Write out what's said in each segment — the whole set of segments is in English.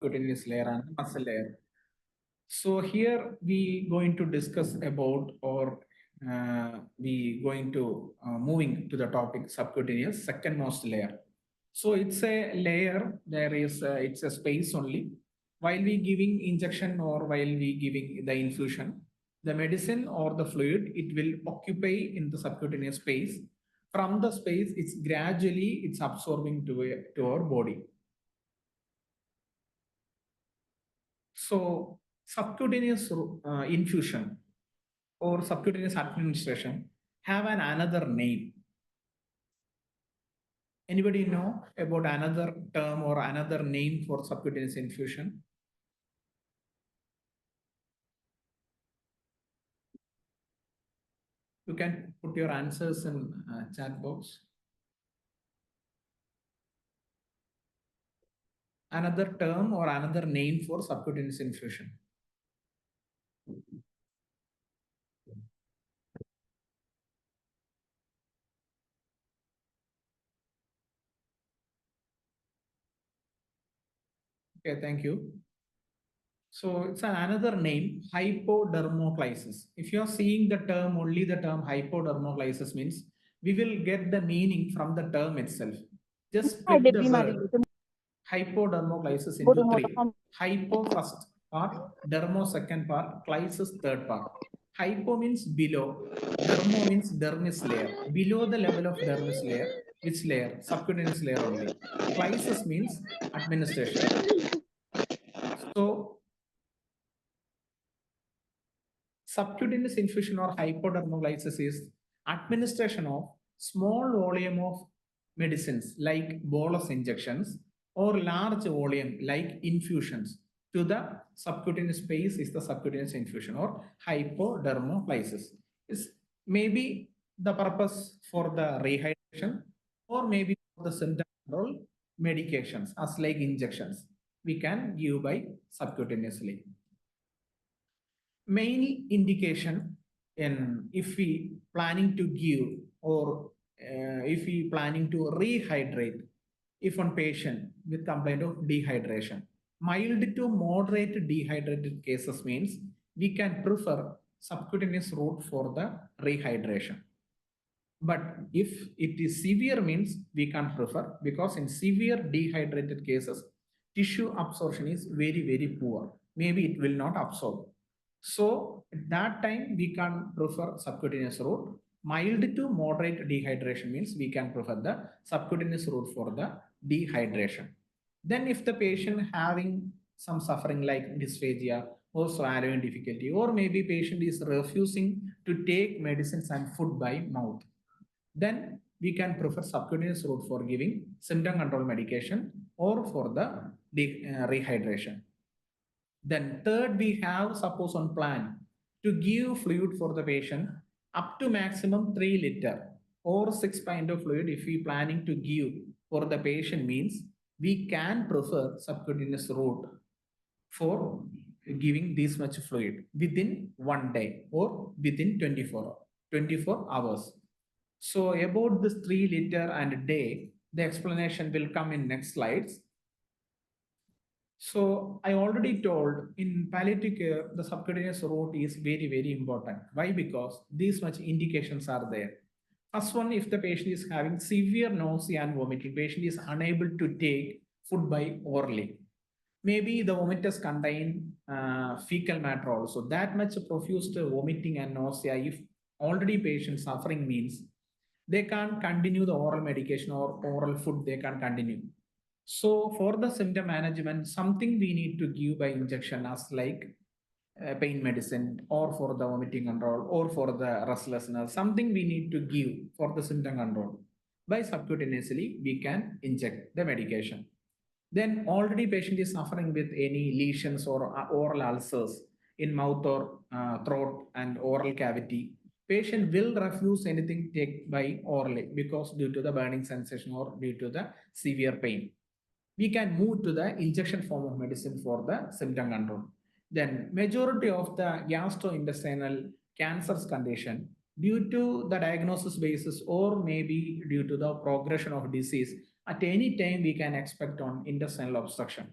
subcutaneous layer and muscle layer. So here we going to discuss about, or we going to moving to the topic subcutaneous second most layer. So it's a layer, it's a space only. While we giving injection or while we giving the infusion, the medicine or the fluid, it will occupy in the subcutaneous space. From the space, it's absorbing to our body. So subcutaneous infusion or subcutaneous administration have another name. Anybody know about another term or another name for subcutaneous infusion? You can put your answers in chat box. Another term or another name for subcutaneous infusion. Okay, thank you. So it's another name, hypodermoclysis. If you are seeing the term, only the term hypodermoclysis means we will get the meaning from the term itself. Just split the word hypodermoclysis into three. Hypo first part, dermo second part, clysis third part. Hypo means below, dermo means dermis layer. Below the level of dermis layer, which layer? Subcutaneous layer only. Clysis means administration. So subcutaneous infusion or hypodermoglysis is administration of small volume of medicines like bolus injections or large volume like infusions to the subcutaneous space is the subcutaneous infusion or hypodermoglysis. Is maybe the purpose for the rehydration or maybe for the symptom control medications as like injections we can give by subcutaneously. Main indication in if we planning to give or if we planning to rehydrate if one patient with complaint of dehydration, mild to moderate dehydrated cases means we can prefer subcutaneous route for the rehydration. But if it is severe means we can't prefer, because in severe dehydrated cases tissue absorption is very poor, maybe it will not absorb. So at that time we can prefer subcutaneous route. Mild to moderate dehydration means we can prefer the subcutaneous route for the dehydration. Then if the patient having some suffering like dysphagia or swallowing difficulty, or maybe patient is refusing to take medicines and food by mouth, then we can prefer subcutaneous route for giving symptom control medication or for the rehydration. Then third, we have suppose on plan to give fluid for the patient up to maximum 3 liter or 6 pint of fluid. If we planning to give for the patient means we can prefer subcutaneous route for giving this much fluid within 1 day or within 24 hours. So about this 3 liter and a day, the explanation will come in next slides. So I already told in palliative care, the subcutaneous route is very important. Why? Because these much indications are there. First one, if the patient is having severe nausea and vomiting, patient is unable to take food by orally. Maybe the vomitus contain fecal matter also. That much profuse vomiting and nausea, if already patient suffering means they can't continue the oral medication or oral food, they can't continue. So for the symptom management, something we need to give by injection as like pain medicine or for the vomiting control or for the restlessness, something we need to give for the symptom control. By subcutaneously, we can inject the medication. Then already patient is suffering with any lesions or oral ulcers in mouth or throat and oral cavity. Patient will refuse anything take by orally because due to the burning sensation or due to the severe pain. We can move to the injection form of medicine for the symptom control. Then majority of the gastrointestinal cancers condition due to the diagnosis basis or maybe due to the progression of disease, at any time we can expect on intestinal obstruction.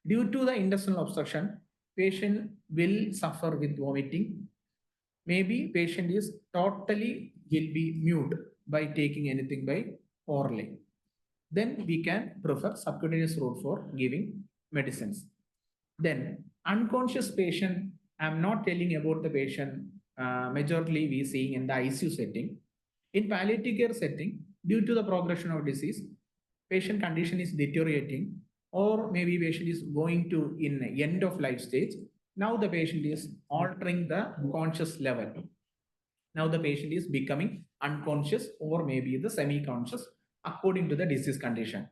Due to the intestinal obstruction, patient will suffer with vomiting. Maybe patient is totally will be mute by taking anything by orally. Then we can prefer subcutaneous route for giving medicines. Then unconscious patient, I'm not telling about the patient majorly we seeing in the ICU setting. In palliative care setting, due to the progression of disease, patient condition is deteriorating, or maybe patient is going to in end of life stage. Now the patient is altering the conscious level. Now the patient is becoming unconscious or maybe the semi-conscious according to the disease condition.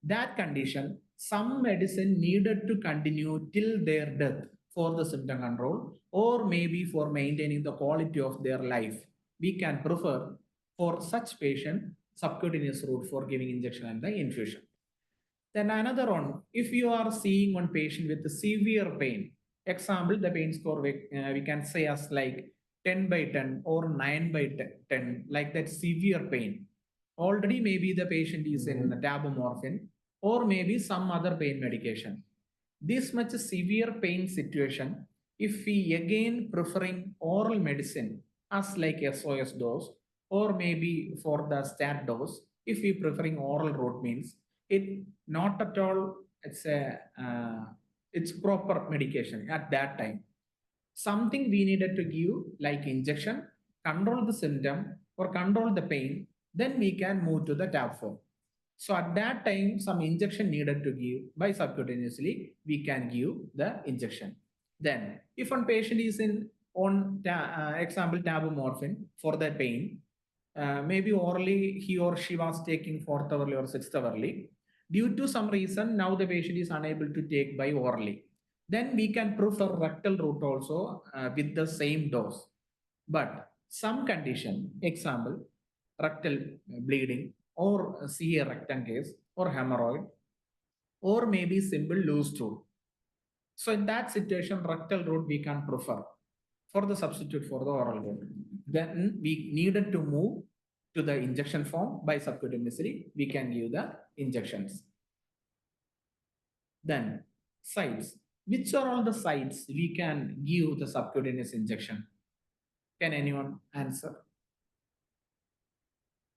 That condition, some medicine needed to continue till their death for the symptom control or maybe for maintaining the quality of their life. We can prefer for such patient subcutaneous route for giving injection and the infusion. Then another one, if you are seeing one patient with severe pain, example, the pain score we can say as like 10 by 10 or 9 by 10, like that severe pain. Already maybe the patient is in tabomorphine or maybe some other pain medication. This much severe pain situation, if we again preferring oral medicine as like SOS dose or maybe for the stat dose, if we preferring oral route means it not at all it's proper medication at that time. Something we needed to give like injection, control the symptom or control the pain, then we can move to the tab form. So at that time, some injection needed to give by subcutaneously, we can give the injection. Then, if one patient is in on example tabomorphine for the pain, maybe orally he or she was taking 4th hourly or 6th hourly. Due to some reason, now the patient is unable to take by orally. Then we can prefer rectal route also with the same dose. But some condition, example, rectal bleeding or see a rectum case or hemorrhoid or maybe simple loose stool. So in that situation, rectal route we can prefer for the substitute for the oral route. Then we needed to move to the injection form by subcutaneously, we can give the injections. Then sites. Which are all the sites we can give the subcutaneous injection? Can anyone answer?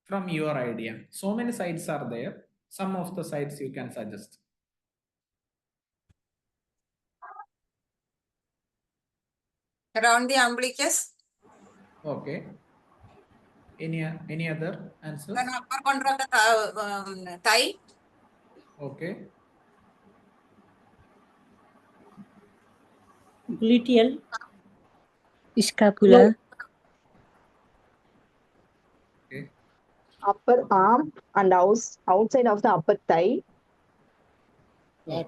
From your idea. So many sites are there. Some of the sites you can suggest. Around the umbilicus. Okay. Any other answers? Then upper corner of the thigh. Okay. Gluteal. Scapula. Okay. Upper arm and outside of the upper thigh. Okay.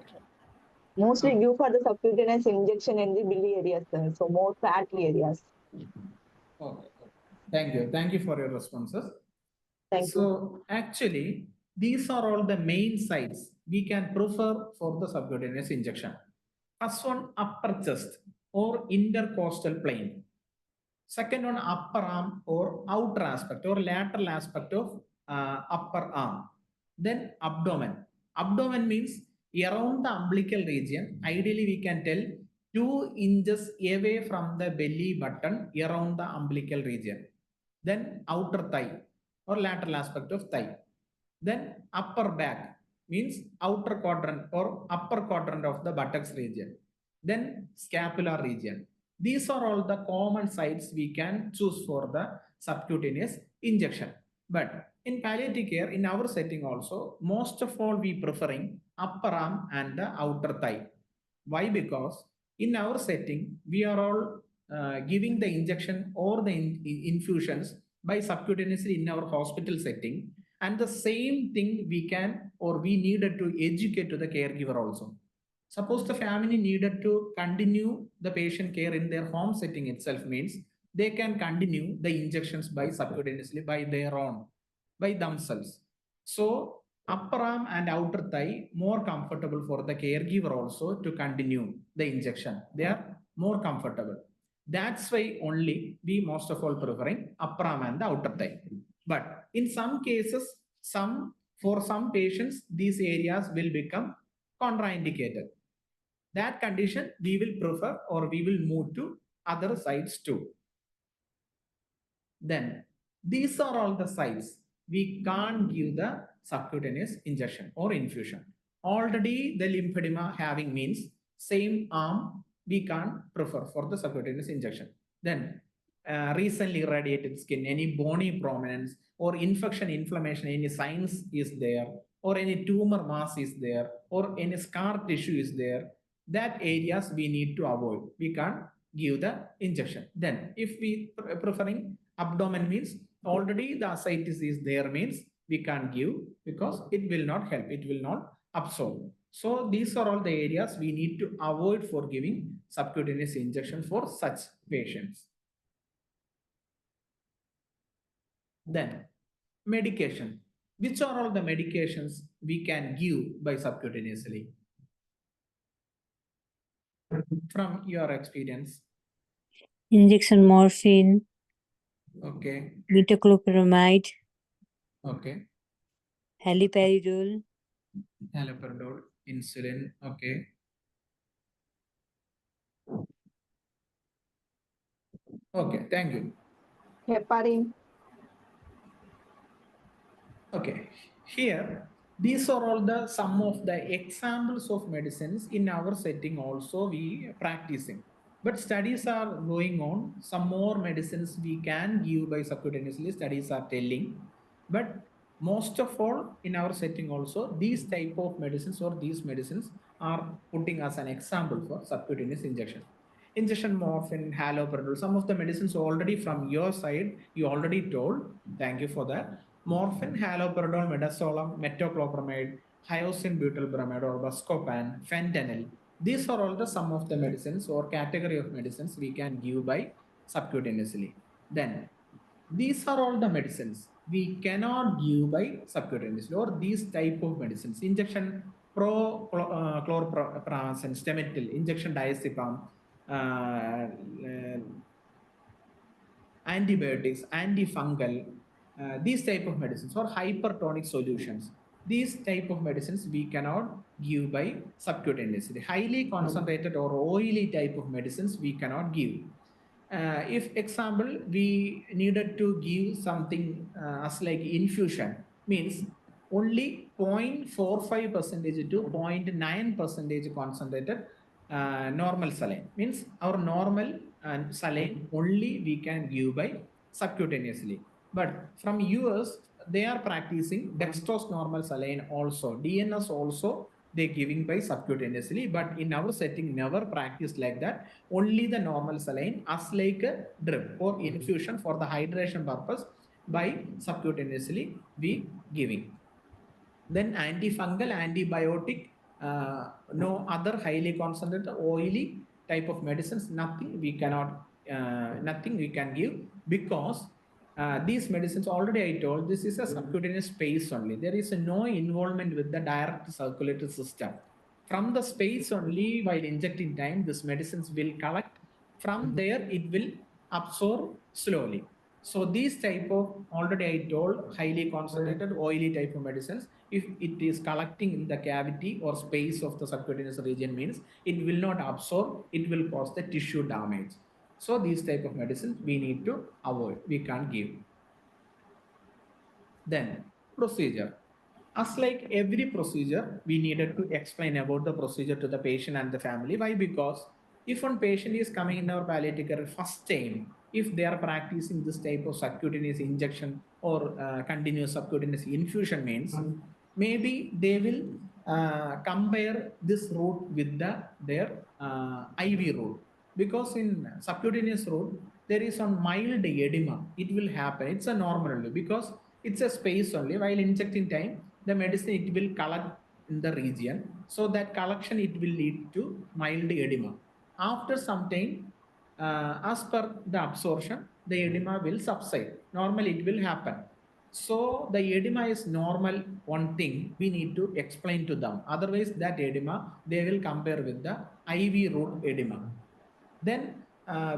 Mostly due for the subcutaneous injection in the belly areas, so more fatty areas. Okay. Thank you. Thank you for your responses. Thank you. Actually, these are all the main sites we can prefer for the subcutaneous injection. First one, upper chest or intercostal plane. Second one, upper arm or outer aspect or lateral aspect of upper arm. Then abdomen. Abdomen means around the umbilical region. Ideally, we can tell 2 inches away from the belly button around the umbilical region. Then outer thigh or lateral aspect of thigh. Then upper back means outer quadrant or upper quadrant of the buttocks region. Then scapular region. These are all the common sites we can choose for the subcutaneous injection. But in palliative care, in our setting also, most of all we preferring upper arm and the outer thigh. Why? Because in our setting, we are all giving the injection or the infusions by subcutaneously in our hospital setting. And the same thing we can or we needed to educate to the caregiver also. Suppose the family needed to continue the patient care in their home setting itself means they can continue the injections by subcutaneously by their own, by themselves. So upper arm and outer thigh more comfortable for the caregiver also to continue the injection. They are more comfortable. That's why only we most of all preferring upper arm and the outer thigh. But in some cases, for some patients, these areas will become contraindicated. that condition we will prefer or we will move to other sites too. Then these are all the sites we can't give the subcutaneous injection or infusion. Already the lymphedema having means same arm we can't prefer for the subcutaneous injection. Then recently irradiated skin, any bony prominence or infection, inflammation, any signs is there, or any tumor mass is there, or any scar tissue is there, that areas we need to avoid. We can't give the injection. Then if we preferring abdomen means already the ascites is there means we can't give because it will not help, it will not absorb. So these are all the areas we need to avoid for giving subcutaneous injection for such patients. Then medication. Which are all the medications we can give by subcutaneously? From your experience. Injection morphine, Okay. metoclopramide, Okay. haloperidol, Haloperidol, insulin. Okay. Okay. Thank you. Heparin. Okay, here these are all the some of the examples of medicines in our setting also we practicing. But studies are going on. Some more medicines we can give by subcutaneously, studies are telling. But most of all in our setting also these type of medicines or these medicines are putting as an example for subcutaneous injection. Injection morphine, haloperidol, some of the medicines already from your side you already told. Thank you for that. Morphine, haloperidol, midazolam, metoclopramide, hyoscine butylbromide or buscopan, fentanyl. These are all the some of the medicines or category of medicines we can give by subcutaneously. Then these are all the medicines we cannot give by subcutaneously or these type of medicines. Injection chlorpromazine, stemetil, injection diazepam, antibiotics, antifungal, these type of medicines or hypertonic solutions. These type of medicines we cannot give by subcutaneously. Highly concentrated or oily type of medicines we cannot give. If example we needed to give something as like infusion means only 0.45 percentage to 0.9 percentage concentrated normal saline means our normal saline only we can give by subcutaneously. But from US they are practicing dextrose normal saline also, DNS also they giving by subcutaneously, but in our setting never practiced like that. Only the normal saline as like a drip or infusion for the hydration purpose by subcutaneously we giving. Then antifungal, antibiotic, no other highly concentrated oily type of medicines, nothing we cannot, nothing we can give because these medicines already I told this is a subcutaneous space only. There is no involvement with the direct circulatory system. From the space only while injecting time, this medicines will collect. From there it will absorb slowly. So these type of already I told highly concentrated oily type of medicines, if it is collecting in the cavity or space of the subcutaneous region means it will not absorb, it will cause the tissue damage. So these type of medicines we need to avoid, we can't give. Then procedure. As like every procedure, we needed to explain about the procedure to the patient and the family. Why? Because if one patient is coming in our palliative care first time, if they are practicing this type of subcutaneous injection or continuous subcutaneous infusion means, maybe they will compare this route with their IV route. Because in subcutaneous route, there is some mild edema. It will happen. It's a normal because it's a space only. While injecting time, the medicine it will collect in the region. So that collection it will lead to mild edema. After some time, as per the absorption, the edema will subside. Normally it will happen. So the edema is normal. One thing we need to explain to them. Otherwise, that edema they will compare with the IV route edema. Then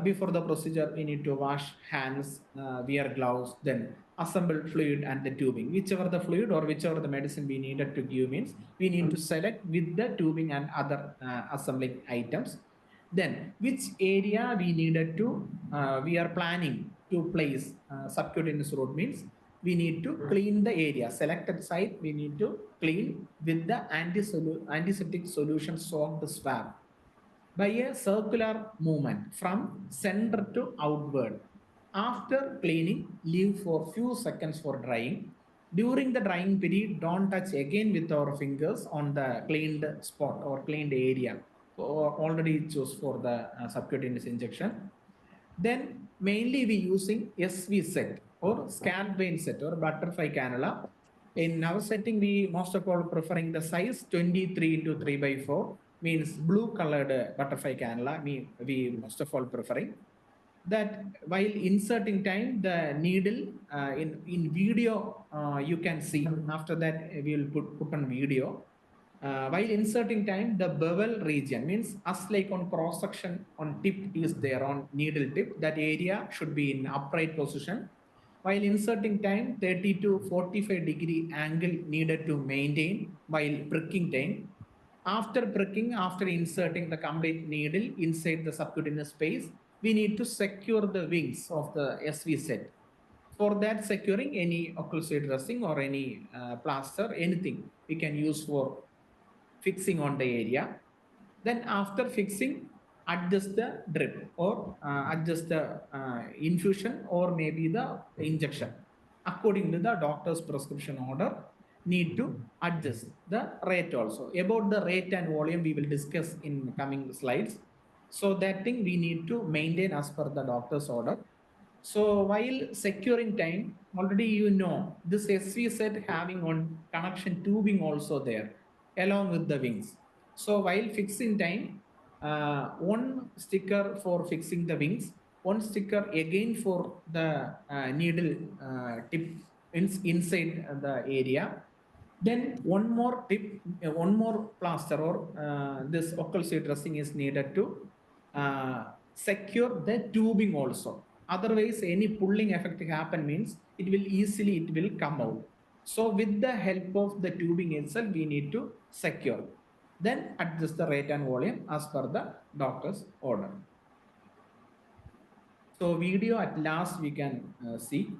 before the procedure, we need to wash hands, wear gloves. Then assembled fluid and the tubing. Whichever the fluid or whichever the medicine we needed to give means we need to select with the tubing and other assembling items. Then which area we needed to, we are planning to place subcutaneous route means we need to clean the area. Selected site we need to clean with the antiseptic solution soaked swab by a circular movement from center to outward. After cleaning, leave for few seconds for drying. During the drying period, don't touch again with our fingers on the cleaned spot or cleaned area or already choose for the subcutaneous injection. Then mainly we using SV set or scalp vein set or butterfly cannula. In our setting, we most of all preferring the size 23 into 3/4 means blue colored butterfly cannula. We most of all preferring that. While inserting time the needle in video you can see. After that we will put on video. While inserting time, the bevel region means as like on cross section on tip is there on needle tip, that area should be in upright position. While inserting time, 30 to 45-degree angle needed to maintain while pricking time. After pricking, after inserting the complete needle inside the subcutaneous space, we need to secure the wings of the SV set. For that, securing any occlusal dressing or any plaster, anything we can use for fixing on the area. Then after fixing, adjust the drip or adjust the infusion or maybe the injection. According to the doctor's prescription order, need to adjust the rate also. About the rate and volume, we will discuss in coming slides. So that thing we need to maintain as per the doctor's order. So while securing time, already you know this SV set having on connection tubing also there along with the wings. So while fixing time, one sticker for fixing the wings, one sticker again for the needle tip inside the area. Then one more tip, one more plaster or this occlusal dressing is needed to secure the tubing also. Otherwise, any pulling effect happen means it will come out. So with the help of the tubing itself, we need to secure. Then adjust the rate and volume as per the doctor's order. So video at last we can see.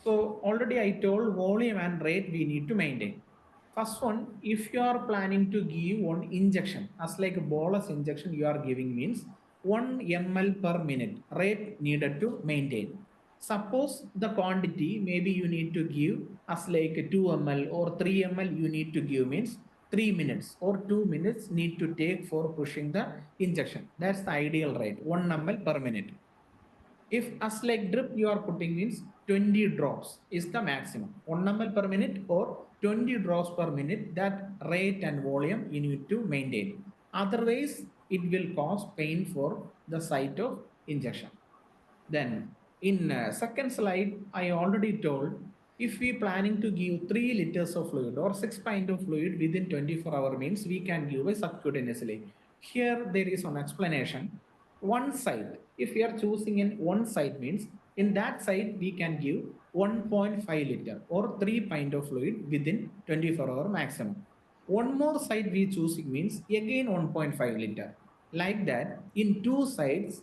So already I told volume and rate we need to maintain. First one, if you are planning to give one injection, as like a bolus injection you are giving means 1 ml per minute rate needed to maintain. Suppose the quantity maybe you need to give as like 2 ml or 3 ml you need to give means 3 minutes or 2 minutes need to take for pushing the injection. That's the ideal rate, 1 ml per minute. If as like drip you are putting means 20 drops is the maximum, 1 ml per minute or 20 drops per minute, that rate and volume you need to maintain. Otherwise, it will cause pain for the site of injection. Then in second slide, I already told if we planning to give 3 liters of fluid or 6 pints of fluid within 24 hours means we can give a subcutaneously. Here there is an explanation. One site, if we are choosing in one site means in that site we can give 1.5 liter or 3 pint of fluid within 24 hours maximum. One more site we choosing means again 1.5 liter. Like that, in two sites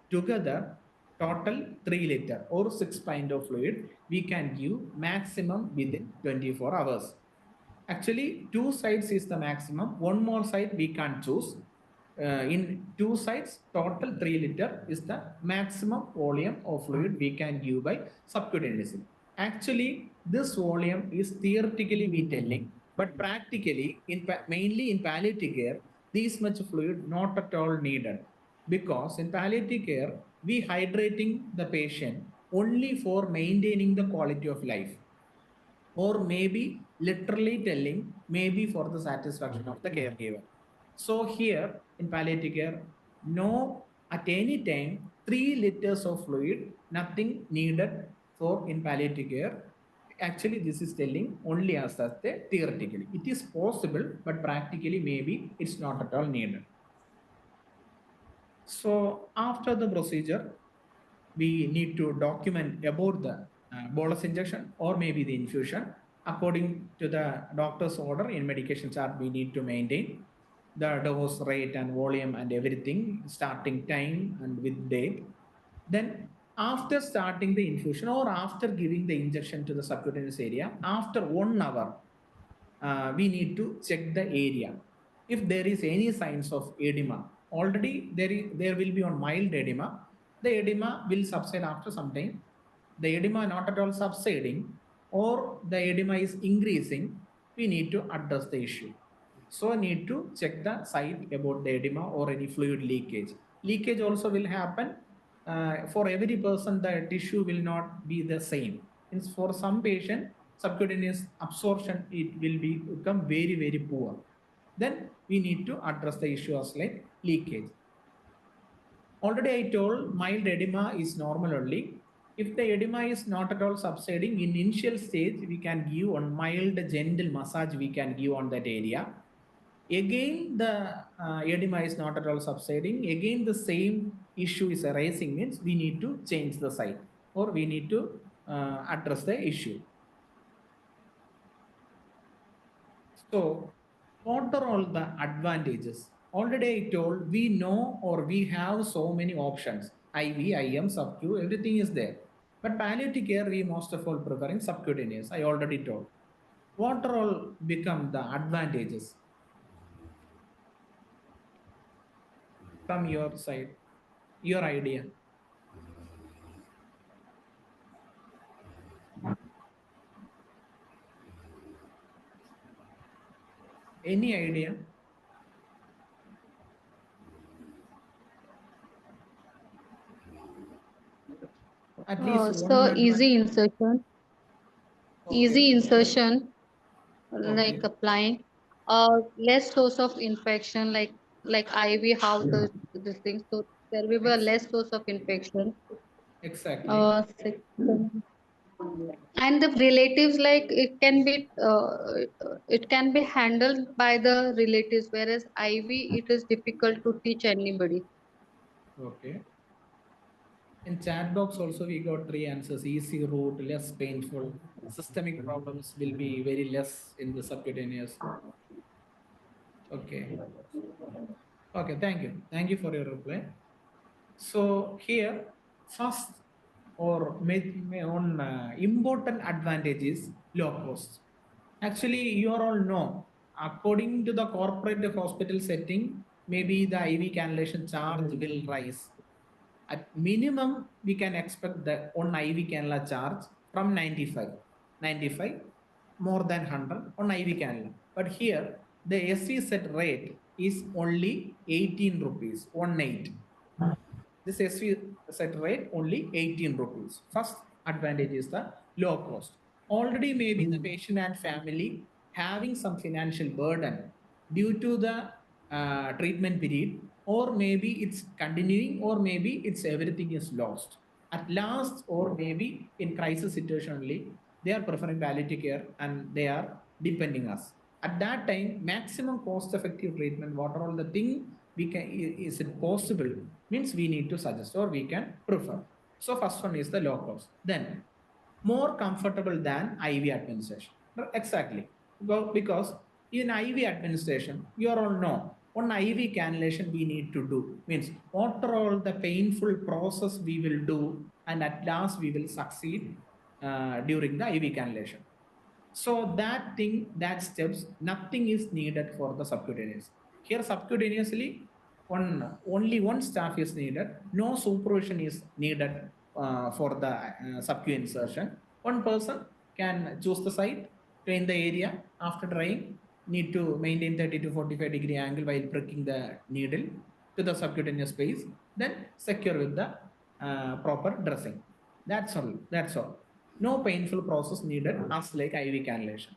together, total 3 liter or 6 pint of fluid we can give maximum within 24 hours. Actually, two sites is the maximum. One more site we can't choose. In two sites, total 3 liter is the maximum volume of fluid we can give by subcutaneously. Actually, this volume is theoretically we telling, but practically, mainly in palliative care, this much fluid not at all needed, because in palliative care we hydrating the patient only for maintaining the quality of life, or maybe literally telling maybe for the satisfaction of the caregiver. So here in palliative care, no at any time 3 liters of fluid, nothing needed for in palliative care. Actually, this is telling only as the theoretically. It is possible, but practically maybe it's not at all needed. So after the procedure, we need to document about the bolus injection or maybe the infusion. According to the doctor's order in medication chart, we need to maintain the dose, rate, and volume and everything, starting time and with date. Then after starting the infusion or after giving the injection to the subcutaneous area, after 1 hour, we need to check the area. If there is any signs of edema, already there will be on mild edema. The edema will subside after some time. The edema not at all subsiding or the edema is increasing, we need to address the issue. So need to check the site about the edema or any fluid leakage. Leakage also will happen. For every person, the tissue will not be the same. For some patient, subcutaneous absorption, it will become very, very poor. Then we need to address the issue as like leakage. Already I told mild edema is normal only. If the edema is not at all subsiding, in initial stage, we can give on mild, gentle massage, we can give on that area. Again, the edema is not at all subsiding. Again, the same issue is arising, means we need to change the site or we need to address the issue. So, what are all the advantages? Already I told we know or we have so many options. IV, IM, subcu, everything is there. But palliative care, we most of all preferring subcutaneous. I already told. What are all become the advantages from your side? Your idea? Any idea? At least one So advantage. easy insertion, Okay. Okay. like applying, less source of infection, like IV, how the this thing. So there will be a less source of infection. Exactly. And the relatives, like it can be handled by the relatives, whereas IV it is difficult to teach anybody. Okay. In chat box also we got 3 answers: easy route, less painful, systemic problems will be very less in the subcutaneous. Okay. Okay, thank you for your reply. So here first or on important advantage is low cost. Actually, you all know, according to the corporate hospital setting, maybe the IV cannulation charge will rise. At minimum, we can expect the on IV cannula charge from 95 more than 100 on IV cannula. But here, the SV set rate is only 18 rupees, 18. This SV set rate only 18 rupees. First advantage is the low cost. Already maybe the patient and family having some financial burden due to the treatment period, or maybe it's continuing, or maybe it's everything is lost. At last, or maybe in crisis situation only, they are preferring palliative care and they are depending us. At that time, maximum cost effective treatment, what are all the thing we can, is it possible, means we need to suggest or we can prefer. So first one is the low cost. Then more comfortable than IV administration. Exactly. Because in IV administration, you all know, on IV cannulation we need to do, means what are all the painful process we will do, and at last we will succeed during the IV cannulation. So that thing, that steps, nothing is needed for the subcutaneous. Here subcutaneously, only one staff is needed. No supervision is needed for the subcu insertion. One person can choose the site, train the area. After drying, need to maintain 30 to 45-degree angle while pricking the needle to the subcutaneous space. Then secure with the proper dressing. That's all. That's all. No painful process needed as like IV cannulation.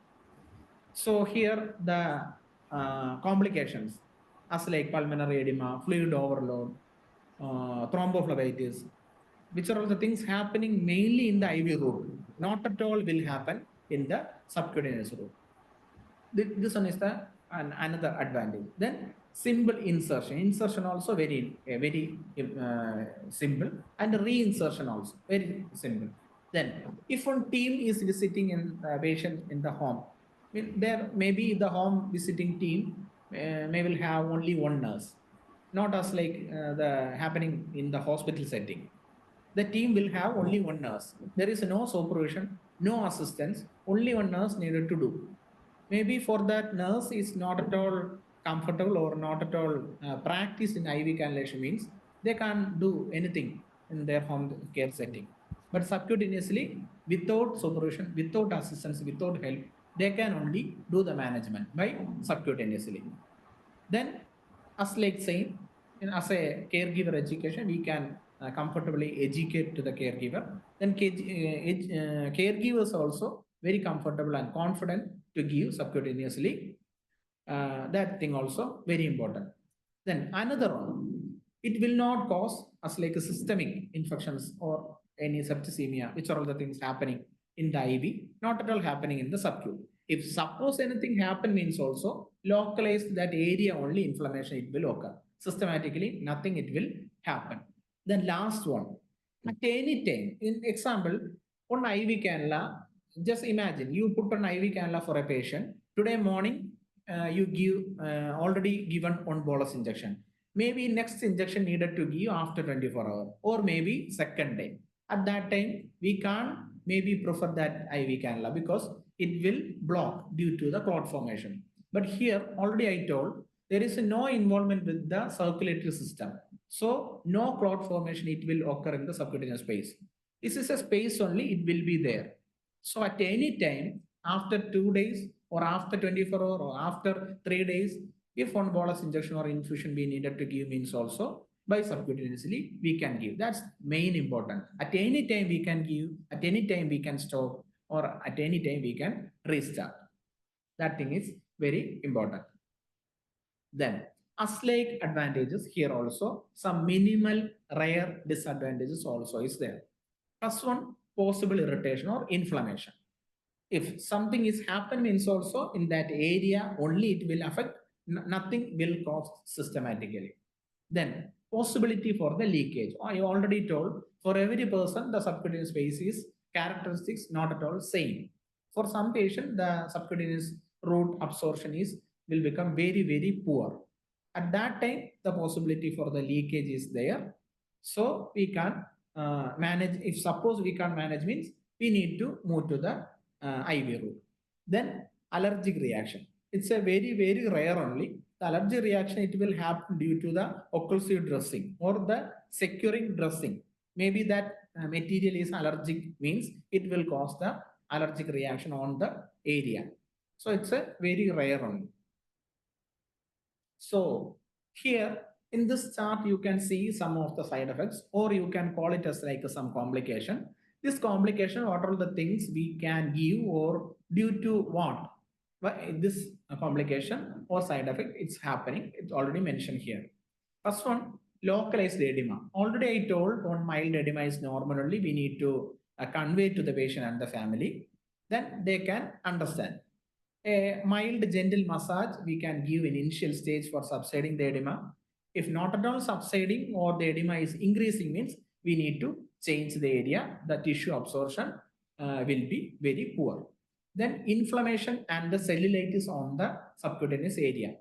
So here the complications as like pulmonary edema, fluid overload, thrombophlebitis, which are all the things happening mainly in the IV route. Not at all will happen in the subcutaneous route. This one is the another advantage. Then simple insertion. Insertion also very simple, and reinsertion also very simple. Then, if one team is visiting a patient in the home, there maybe the home visiting team may will have only one nurse, not as like the happening in the hospital setting. The team will have only one nurse. There is no supervision, no assistance, only one nurse needed to do. Maybe for that nurse is not at all comfortable or not at all practiced in IV cannulation, means they can't do anything in their home care setting. But subcutaneously, without supervision, without assistance, without help, they can only do the management by subcutaneously. Then, as like saying, as a caregiver education, we can comfortably educate to the caregiver. Then caregivers also very comfortable and confident to give subcutaneously. That thing also very important. Then another one, it will not cause us like a systemic infections or any septicemia, which are all the things happening in the IV, not at all happening in the subcu. If suppose anything happen, means also localized that area only inflammation it will occur. Systematically, nothing it will happen. Then last one, at any time, in example, on IV cannula, just imagine you put an IV cannula for a patient. Today morning, you give already given one bolus injection. Maybe next injection needed to give after 24 hours, or maybe second day. At that time, we can't maybe prefer that IV cannula because it will block due to the clot formation. But here, already I told, there is no involvement with the circulatory system. So no clot formation, it will occur in the subcutaneous space. This is a space only, it will be there. So at any time, after 2 days or after 24 hours or after 3 days, if one bolus injection or infusion we needed to give, means also by subcutaneously we can give. That's main important. At any time we can give, at any time we can stop, or at any time we can restart. That thing is very important. Then, as like advantages, here also some minimal rare disadvantages also is there. First one, possible irritation or inflammation. If something is happening, means also in that area only it will affect, nothing will cause systematically. Then possibility for the leakage. I already told, for every person the subcutaneous space is characteristics not at all same. For some patient the subcutaneous route absorption is will become very poor. At that time the possibility for the leakage is there. So we can manage. If suppose we can't manage, means we need to move to the IV route. Then allergic reaction. It's a very rare only. The allergic reaction, it will happen due to the occlusive dressing or the securing dressing. Maybe that material is allergic, means it will cause the allergic reaction on the area. So it's a very rare only. So here in this chart, you can see some of the side effects, or you can call it as like some complication. This complication, what are the things we can give, or due to what? This complication or side effect, it's happening. It's already mentioned here. First one, localized edema. Already I told on mild edema is normal only. We need to convey to the patient and the family. Then they can understand. A mild gentle massage we can give in initial stage for subsiding the edema. If not at all subsiding or the edema is increasing, means we need to change the area. The tissue absorption will be very poor. Then inflammation and the cellulitis on the subcutaneous area.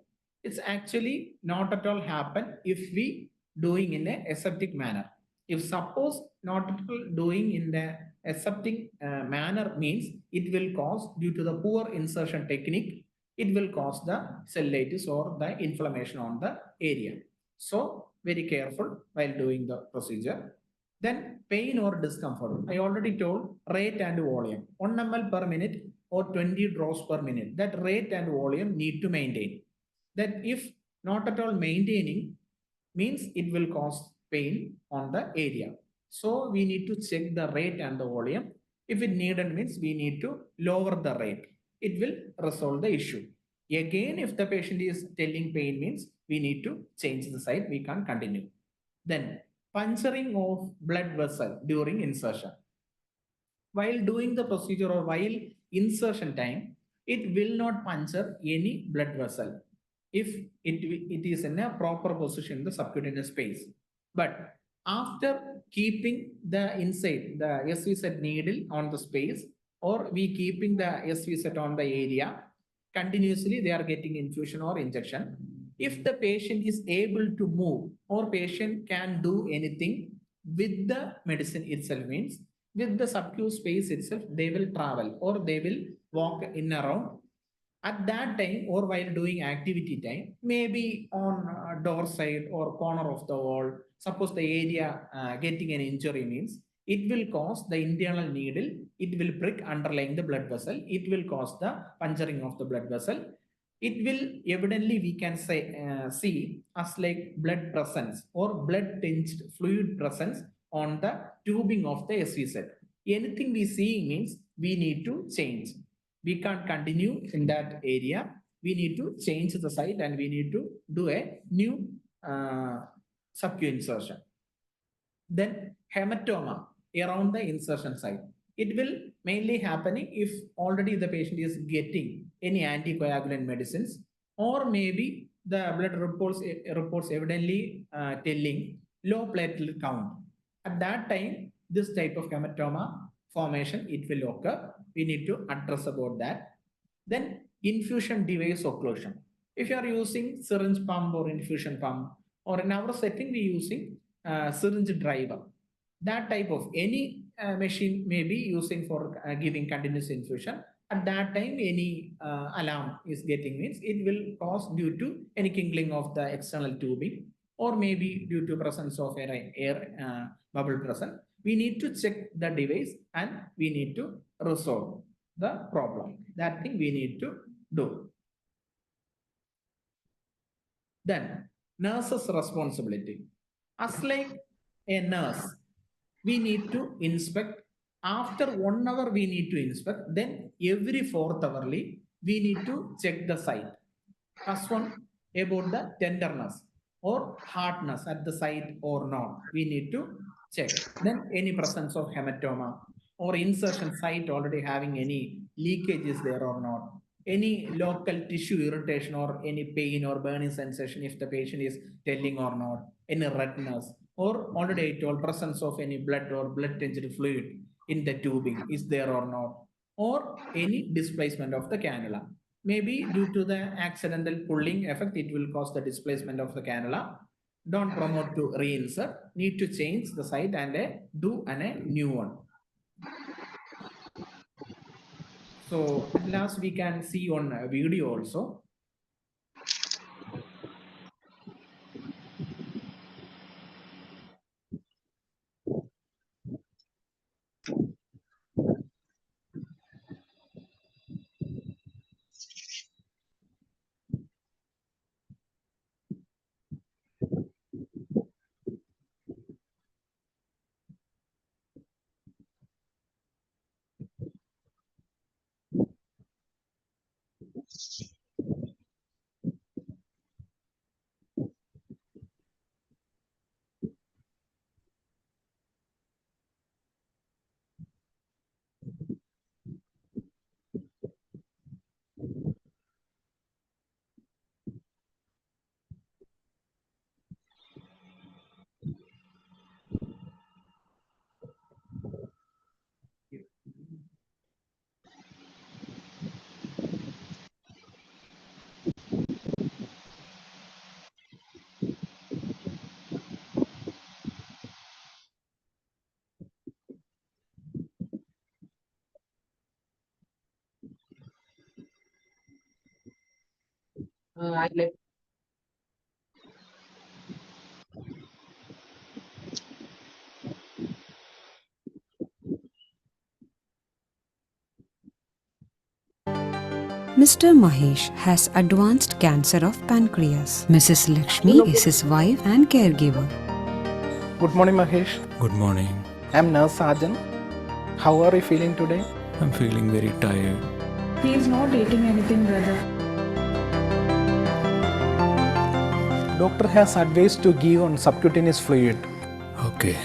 It's actually not at all happen if we doing in a aseptic manner. If suppose not at all doing in the aseptic manner, means it will cause, due to the poor insertion technique, it will cause the cellulitis or the inflammation on the area. So very careful while doing the procedure. Then pain or discomfort. I already told rate and volume. 1 ml per minute or 20 draws per minute. That rate and volume need to maintain. That if not at all maintaining, means it will cause pain on the area. So we need to check the rate and the volume. If it needed, means we need to lower the rate. It will resolve the issue. Again, if the patient is telling pain, means we need to change the site. We can't continue. Then puncturing of blood vessel during insertion. While doing the procedure or while insertion time, it will not puncture any blood vessel. if it is in a proper position in the subcutaneous space. But after keeping the inside the SVZ needle on the space, or we keeping the SVZ on the area, continuously they are getting infusion or injection. If the patient is able to move or patient can do anything with the medicine itself, means with the subcu space itself, they will travel or they will walk in around. At that time or while doing activity time, maybe on door side or corner of the wall, suppose the area getting an injury, means it will cause the internal needle, it will prick underlying the blood vessel, it will cause the puncturing of the blood vessel. It will evidently we can say see as like blood presence or blood tinged fluid presence on the tubing of the SVZ. Anything we see means we need to change. We can't continue in that area. We need to change the site and we need to do a new subcu insertion. Then hematoma around the insertion site. It will mainly happening if already the patient is getting any anticoagulant medicines, or maybe the blood reports evidently telling low platelet count. At that time, this type of hematoma formation, it will occur. We need to address about that. Then infusion device occlusion. If you are using syringe pump or infusion pump, or in our setting we using syringe driver, that type of any machine may be using for giving continuous infusion. At that time, any alarm is getting, means it will cause due to any kinkling of the external tubing, or maybe due to presence of air bubble present. We need to check the device and we need to resolve the problem. That thing we need to do. Then nurse's responsibility. As like a nurse, we need to inspect. After 1 hour, we need to inspect. Then every 4th hourly, we need to check the site. First one about the tenderness or hardness at the site or not. We need to check. Then any presence of hematoma or insertion site already having any leakages there or not. Any local tissue irritation or any pain or burning sensation if the patient is telling or not. Any redness or already told presence of any blood or blood tinged fluid in the tubing is there or not, or any displacement of the cannula. Maybe due to the accidental pulling effect, it will cause the displacement of the cannula. Don't promote to reinsert, need to change the site and do a new one. So at last we can see on a video also. Mr. Mahesh has advanced cancer of pancreas. Mrs. Lakshmi is his wife and caregiver. Good morning, Mahesh. Good morning. I'm Nurse Sajan. How are you feeling today? I'm feeling very tired. He is not eating anything, brother. Doctor has advised to give on subcutaneous fluid. Okay.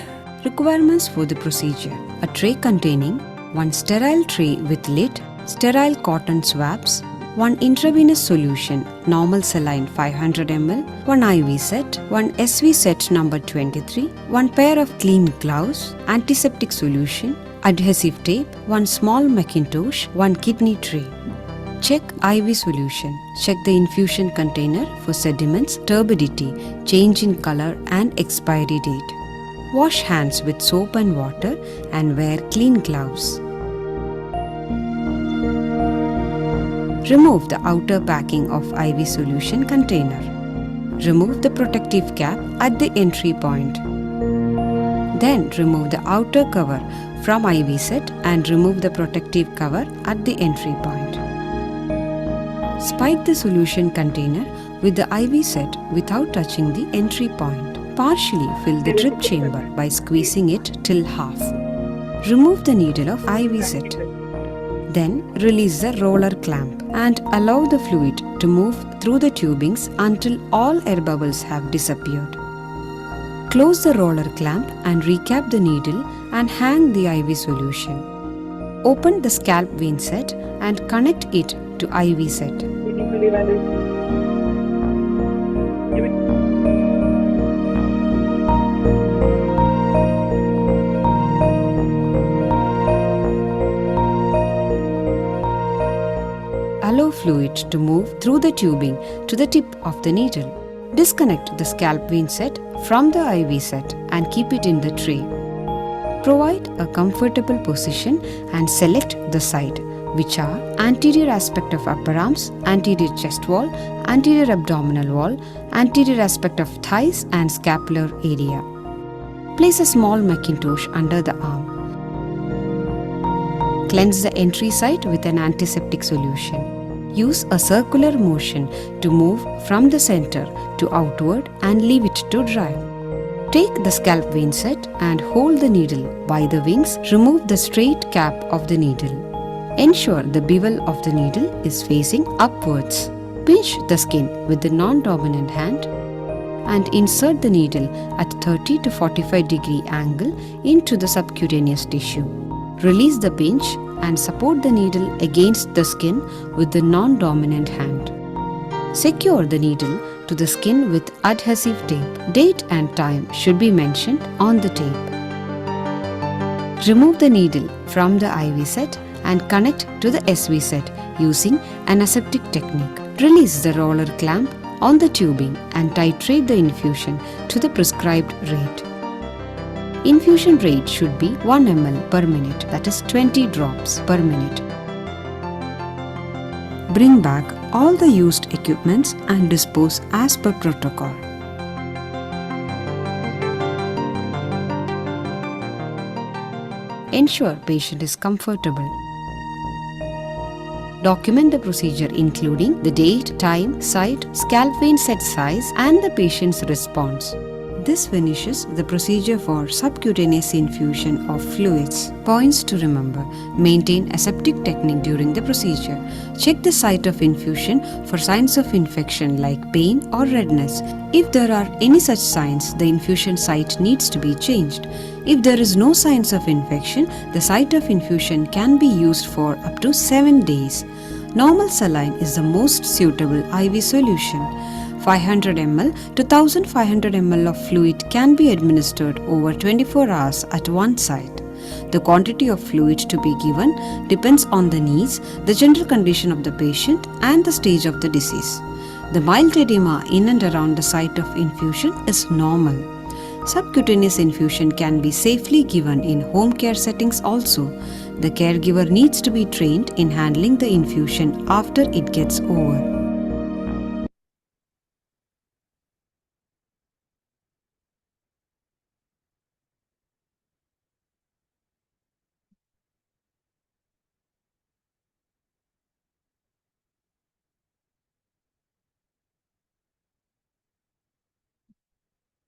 Requirements for the procedure: a tray containing one sterile tray with lid, sterile cotton swabs, one intravenous solution, normal saline 500 ml, one IV set, one SV set number 23, one pair of clean gloves, antiseptic solution, adhesive tape, one small Macintosh, one kidney tray. Check IV solution. Check the infusion container for sediments, turbidity, change in color and expiry date. Wash hands with soap and water and wear clean gloves. Remove the outer packing of IV solution container. Remove the protective cap at the entry point. Then remove the outer cover from IV set and remove the protective cover at the entry point. Spike the solution container with the IV set without touching the entry point. Partially fill the drip chamber by squeezing it till half. Remove the needle of IV set. Then release the roller clamp and allow the fluid to move through the tubings until all air bubbles have disappeared. Close the roller clamp and recap the needle and hang the IV solution. Open the scalp vein set and connect it to IV set. Allow fluid to move through the tubing to the tip of the needle. Disconnect the scalp vein set from the IV set and keep it in the tray. Provide a comfortable position and select the side, which are anterior aspect of upper arms, anterior chest wall, anterior abdominal wall, anterior aspect of thighs and scapular area. Place a small Macintosh under the arm. Cleanse the entry site with an antiseptic solution. Use a circular motion to move from the center to outward and leave it to dry. Take the scalp vein set and hold the needle by the wings. Remove the straight cap of the needle. Ensure the bevel of the needle is facing upwards. Pinch the skin with the non-dominant hand and insert the needle at 30 to 45 degree angle into the subcutaneous tissue. Release the pinch and support the needle against the skin with the non-dominant hand. Secure the needle to the skin with adhesive tape. Date and time should be mentioned on the tape. Remove the needle from the IV set and connect to the SV set using an aseptic technique. Release the roller clamp on the tubing and titrate the infusion to the prescribed rate. Infusion rate should be 1 ml per minute, that is 20 drops per minute. Bring back all the used equipments and dispose as per protocol. Ensure patient is comfortable. Document the procedure including the date, time, site, scalp vein set size and the patient's response. This finishes the procedure for subcutaneous infusion of fluids. Points to remember. Maintain aseptic technique during the procedure. Check the site of infusion for signs of infection like pain or redness. If there are any such signs, the infusion site needs to be changed. If there is no signs of infection, the site of infusion can be used for up to 7 days. Normal saline is the most suitable IV solution. 500 ml to 1500 ml of fluid can be administered over 24 hours at one site. The quantity of fluid to be given depends on the needs, the general condition of the patient and the stage of the disease. The mild edema in and around the site of infusion is normal. Subcutaneous infusion can be safely given in home care settings also. The caregiver needs to be trained in handling the infusion after it gets over.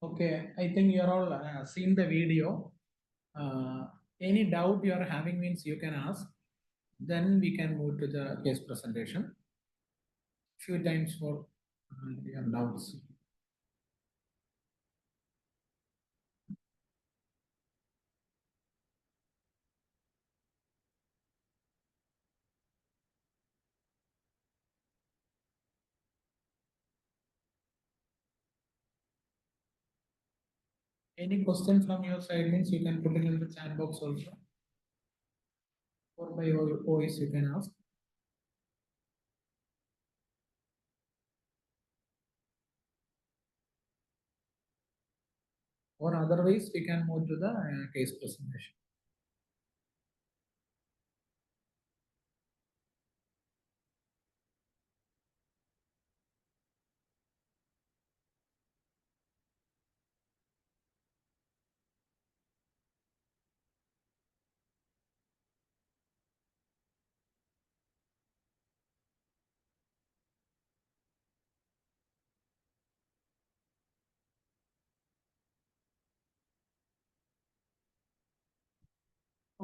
Okay, I think you're all seen the video. Any doubt you are having means you can ask. Then we can move to the case presentation. Few times for your doubts. Any question from your side means you can put it in the chat box also. Or by voice you can ask. Or otherwise we can move to the case presentation.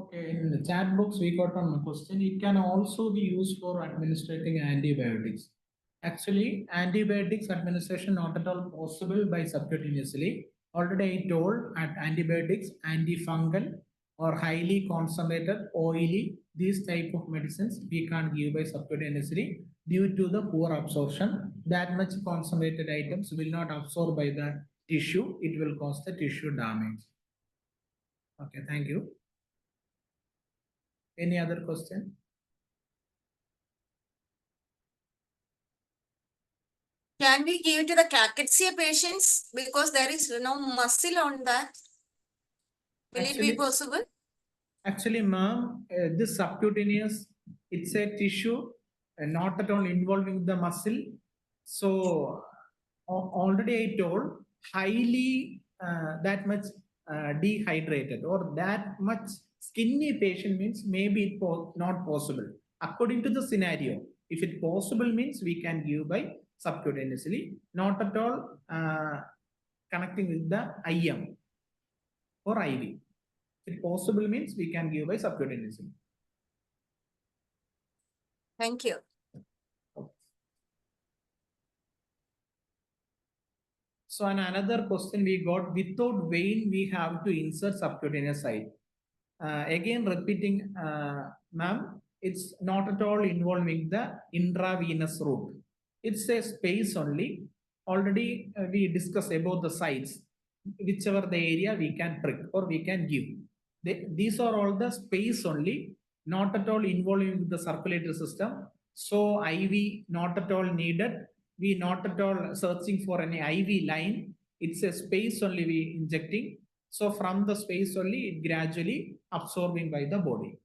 Okay, in the chat box we got one question. It can also be used for administering antibiotics. Actually, antibiotics administration not at all possible by subcutaneously. Already I told at antibiotics, antifungal or highly concentrated, oily, these type of medicines we can't give by subcutaneously due to the poor absorption. That much concentrated items will not absorb by the tissue. It will cause the tissue damage. Okay, thank you. Any other question? Can we give to the cachexia patients because there is no muscle on that? Will it be possible? Actually, ma'am, this subcutaneous, it's a tissue not at all involving the muscle. So already I told, highly that much dehydrated or that much skinny patient means maybe it not possible. According to the scenario, if it possible means we can give by subcutaneously, not at all connecting with the IM or IV. If possible means we can give by subcutaneously. Thank you. So another question we got, without vein we have to insert subcutaneous site. Again repeating, ma'am, it's not at all involving the intravenous route. It's a space only. Already we discussed about the sites, whichever the area we can prick or we can give. These are all the space only, not at all involving the circulatory system. So IV not at all needed. We not at all searching for any IV line. It's a space only we injecting. So from the space only, it gradually absorbing by the body.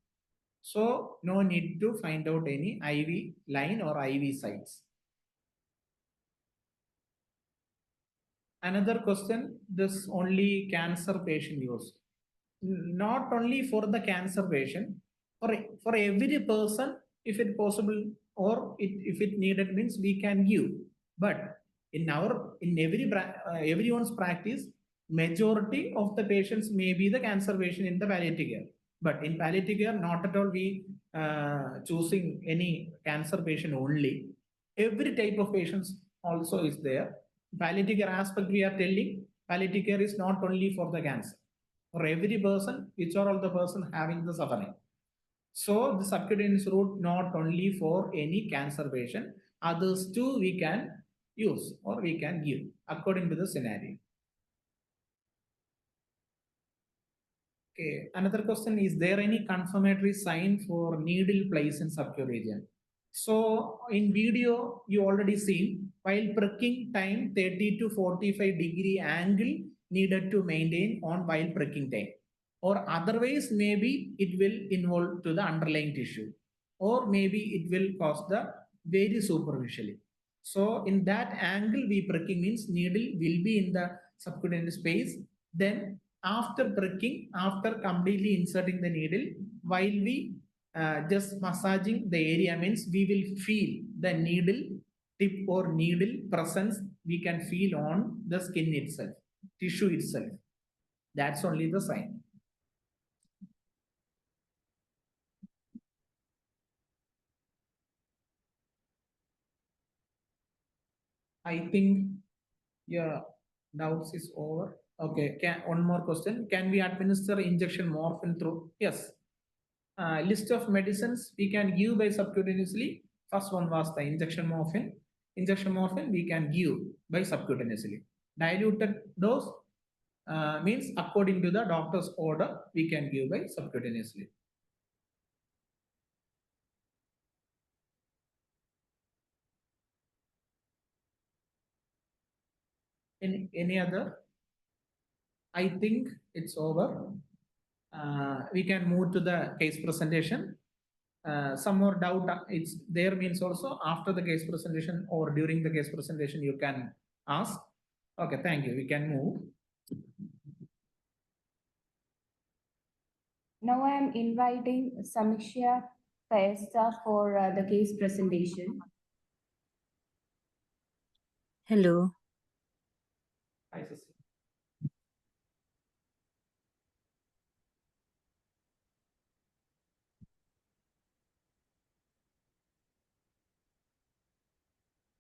So no need to find out any IV line or IV sites. Another question, this only cancer patient use. Not only for the cancer patient, for every person, if it possible or if it needed means we can give. But in everyone's practice, majority of the patients may be the cancer patient in the palliative care. But in palliative care, not at all we choosing any cancer patient only. Every type of patients also is there. Palliative care aspect we are telling, palliative care is not only for the cancer. For every person, which are all the person having the suffering. So the subcutaneous route not only for any cancer patient, others too we can use or we can give according to the scenario. Okay, another question, is there any confirmatory sign for needle place in subcutaneous? So in video, you already seen while pricking time 30 to 45-degree angle needed to maintain on while pricking time. Or otherwise, maybe it will involve to the underlying tissue. Or maybe it will cause the very superficially. So in that angle, we pricking means needle will be in the subcutaneous space. Then after pricking, after completely inserting the needle, while we just massaging the area means we will feel the needle tip or needle presence we can feel on the skin itself, tissue itself. That's only the sign. I think your doubts is over. Okay, one more question. Can we administer injection morphine through? Yes. List of medicines we can give by subcutaneously. First one was the injection morphine. Injection morphine we can give by subcutaneously. Diluted dose, means according to the doctor's order, we can give by subcutaneously. Any other? I think it's over. We can move to the case presentation. Some more doubt it's there means also after the case presentation or during the case presentation you can ask. Okay, thank you. We can move. Now I am inviting Samiksha Paesta for the case presentation. Hello. Hi, sister.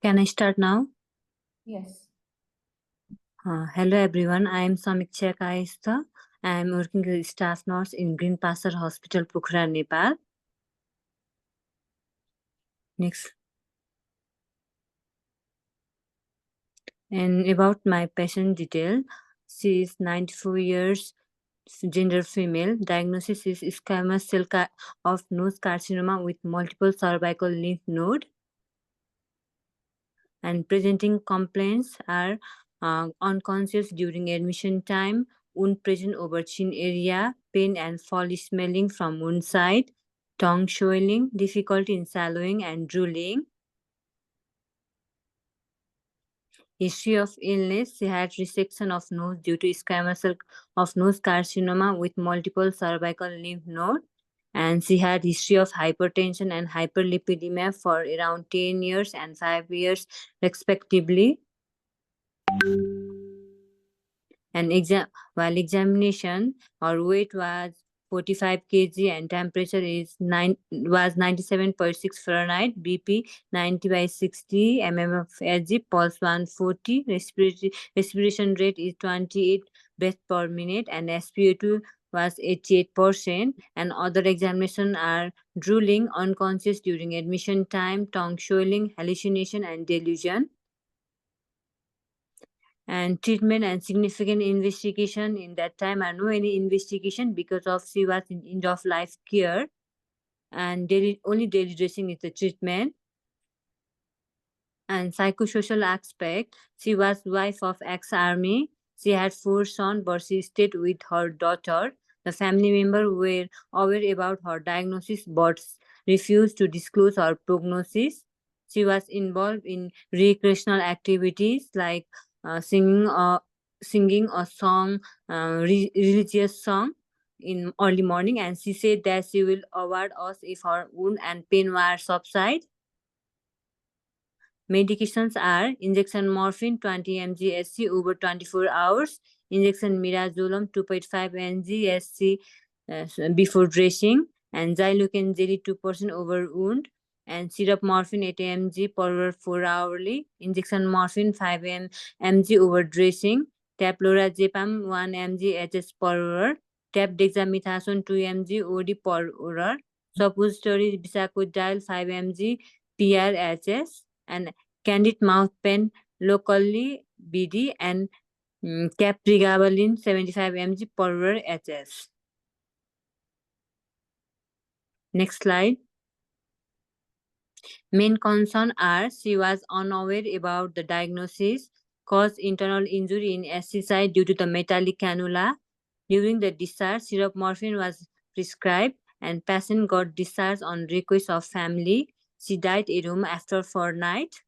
Can I start now? Yes. Hello everyone, I am Samiksha Paesta. I am working as a staff nurse in Green Passer Hospital, Pokhara, Nepal. Next. And about my patient detail, she is 94 years, gender female. Diagnosis is squamous cell of nose carcinoma with multiple cervical lymph node. And presenting complaints are unconscious during admission time, wound present over chin area, pain and foul smelling from wound side, tongue swelling, difficulty in swallowing and drooling. History of illness, she had resection of nose due to squamous cell of nose carcinoma with multiple cervical lymph node. And she had history of hypertension and hyperlipidemia for around 10 years and 5 years respectively. And while examination, her weight was 45 kg and temperature was 97.6 Fahrenheit, BP 90/60 mm of Hg, pulse 140, respiration rate is 28 breaths per minute, and SpO2 was 88%. And other examination are drooling, unconscious during admission time, tongue swelling, hallucination and delusion. And treatment and significant investigation in that time are no any investigation because of she was in end of life care, and only daily dressing is the treatment. And psychosocial aspect, she was wife of ex-army. She had 4 sons, but she stayed with her daughter. The family members were aware about her diagnosis but refused to disclose her prognosis. She was involved in recreational activities like singing a song, religious song in early morning, and she said that she will award us if her wound and pain were subside. Medications are injection morphine 20 mg SC over 24 hours, injection midazolam 2.5 mg SC before dressing, and xylocaine jelly 2% over wound, and syrup morphine 8 mg per hour 4 hourly, injection morphine 5 mg over dressing, taplorazepam 1 mg HS per hour, tap dexamethasone 2 mg OD per hour, suppository bisacodyl 5 mg PRHS, and candid mouth pen locally BD, and capregabalin 75 mg per hour HS. Next slide. Main concern are she was unaware about the diagnosis, caused internal injury in SC site due to the metallic cannula. During the discharge, syrup morphine was prescribed and patient got discharged on request of family. She died at home after 4 nights.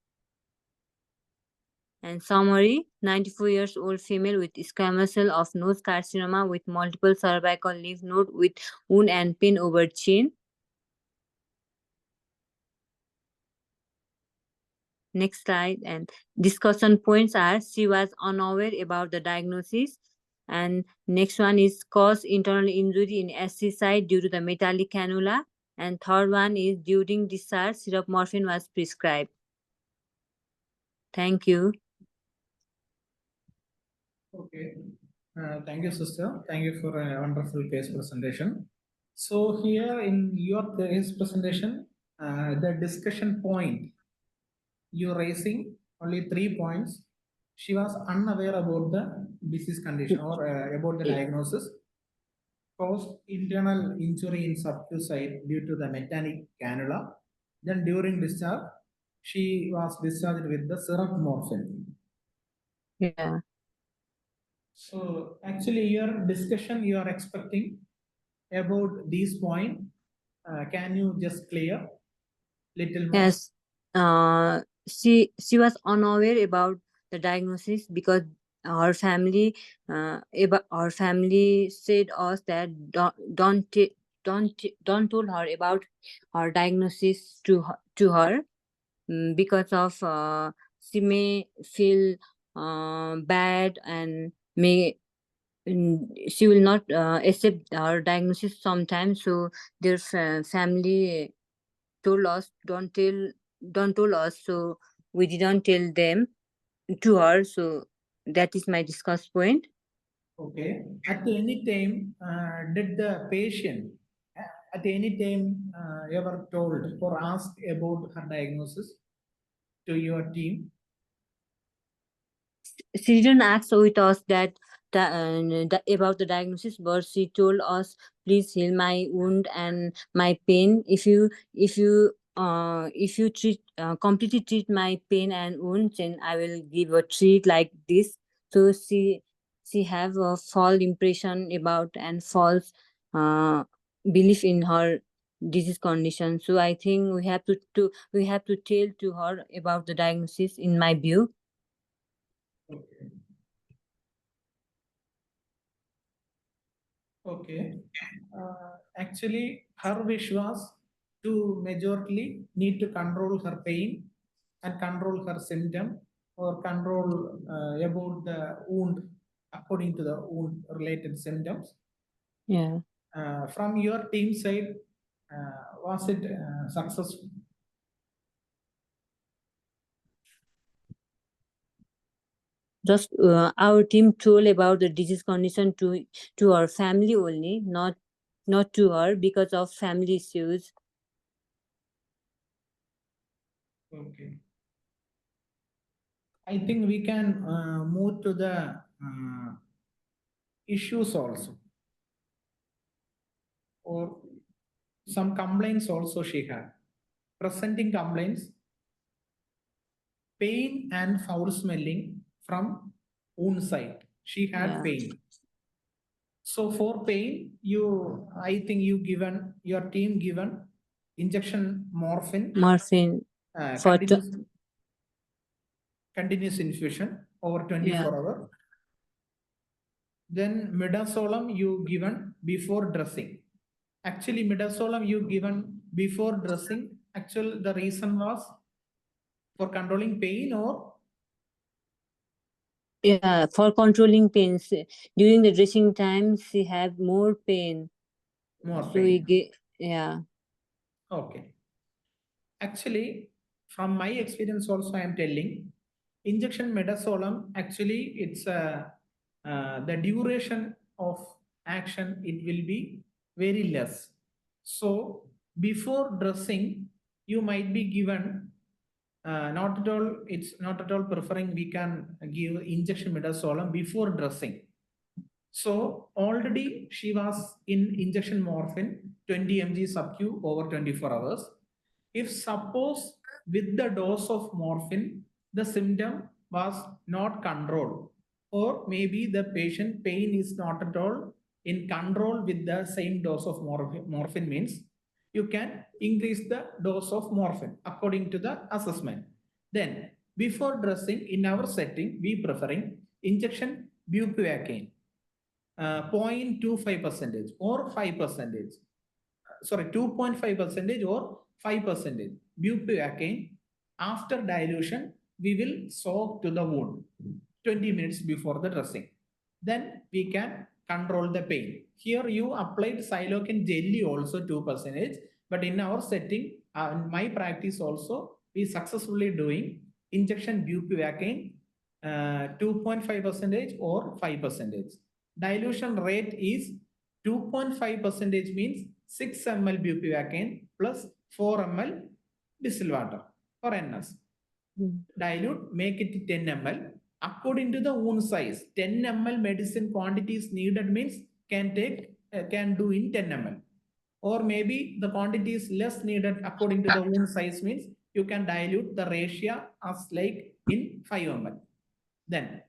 And summary, 94 years old female with squamous cell of nose carcinoma with multiple cervical lymph node with wound and pain over chin. Next slide. And discussion points are she was unaware about the diagnosis. And next one is cause internal injury in SC site due to the metallic cannula. And third one is during discharge, syrup morphine was prescribed. Thank you. Okay. Thank you, sister. Thank you for a wonderful case presentation. So here in your case presentation, the discussion point, you're raising only 3 points. she was unaware about the disease condition or about the diagnosis. Caused internal injury in subcu site due to the mechanic cannula. Then during discharge, she was discharged with the syrup morphine. Yeah. So actually your discussion you are expecting about these points, can you just clear little more? Yes. She was unaware about the diagnosis because her family said us that don't told her about her diagnosis to her, because of she may feel bad and may she will not accept our diagnosis sometimes. So their family told us don't tell us, so we didn't tell them to her. So that is my discuss point. Okay. At any time, did the patient at any time ever told or asked about her diagnosis to your team? She didn't ask with us about the diagnosis, but she told us, please heal my wound and my pain. If you treat completely treat my pain and wounds, then I will give a treat like this. So she have a false impression about and false uh, belief in her disease condition. So I think we have to tell to her about the diagnosis, in my view. Okay. Okay. Actually, her wish was to majorly need to control her pain and control her symptom or control about the wound according to the wound related symptoms. Yeah. From your team side, was it successful? Just our team told about the disease condition to our family only, not to her because of family issues. Okay. I think we can move to the issues also, or some complaints also she had. Presenting complaints, pain and foul smelling from wound site. She had Yeah. pain. So for pain, I think your team given injection morphine Morphine for continuous infusion over 24 yeah. hours. Then midazolam you given before dressing. Actually, midazolam you given before dressing. Actually, the reason was for controlling pain or Yeah, for controlling pains. During the dressing time, she have more pain. more So we pain. get, yeah. Okay. Actually, from my experience also, I am telling injection midazolam. Actually, it's the duration of action. It will be very less. So before dressing, you might be given not at all. It's not at all preferring. We can give injection midazolam before dressing. So already she was in injection morphine 20 mg sub-Q over 24 hours. If suppose with the dose of morphine, the symptom was not controlled, or maybe the patient pain is not at all in control with the same dose of morphine means you can increase the dose of morphine according to the assessment. Then before dressing in our setting, we preferring injection bupivacaine 0.25 percentage or 5 percentage. Sorry, 2.5 percentage or 5 percentage. Bupivacaine after dilution, we will soak to the wound 20 minutes before the dressing. Then we can control the pain. Here you applied silocaine jelly also 2 percentage, but in our setting, in my practice also, we successfully doing injection bupivacaine 2.5 percentage or 5 percentage. Dilution rate is 2.5 percentage means 6 ml bupivacaine plus 4 ml distilled water or NS. Dilute, make it 10 ml. According to the wound size, 10 ml medicine quantities needed means can do in 10 ml. Or maybe the quantity is less needed according to the wound size means you can dilute the ratio as like in 5 ml. Then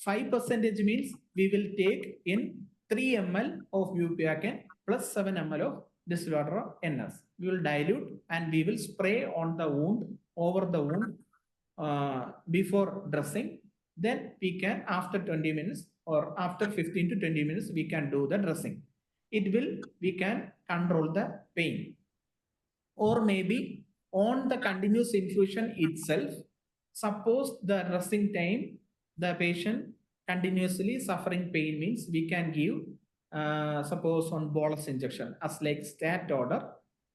5% means we will take in 3 ml of bupivacaine plus 7 ml of distilled water of NS. We will dilute and we will spray on the wound, over the wound before dressing. Then we can, after 20 minutes or after 15 to 20 minutes, we can do the dressing. We can control the pain. Or maybe on the continuous infusion itself, suppose the dressing time, the patient continuously suffering pain means we can give, suppose on bolus injection as like stat order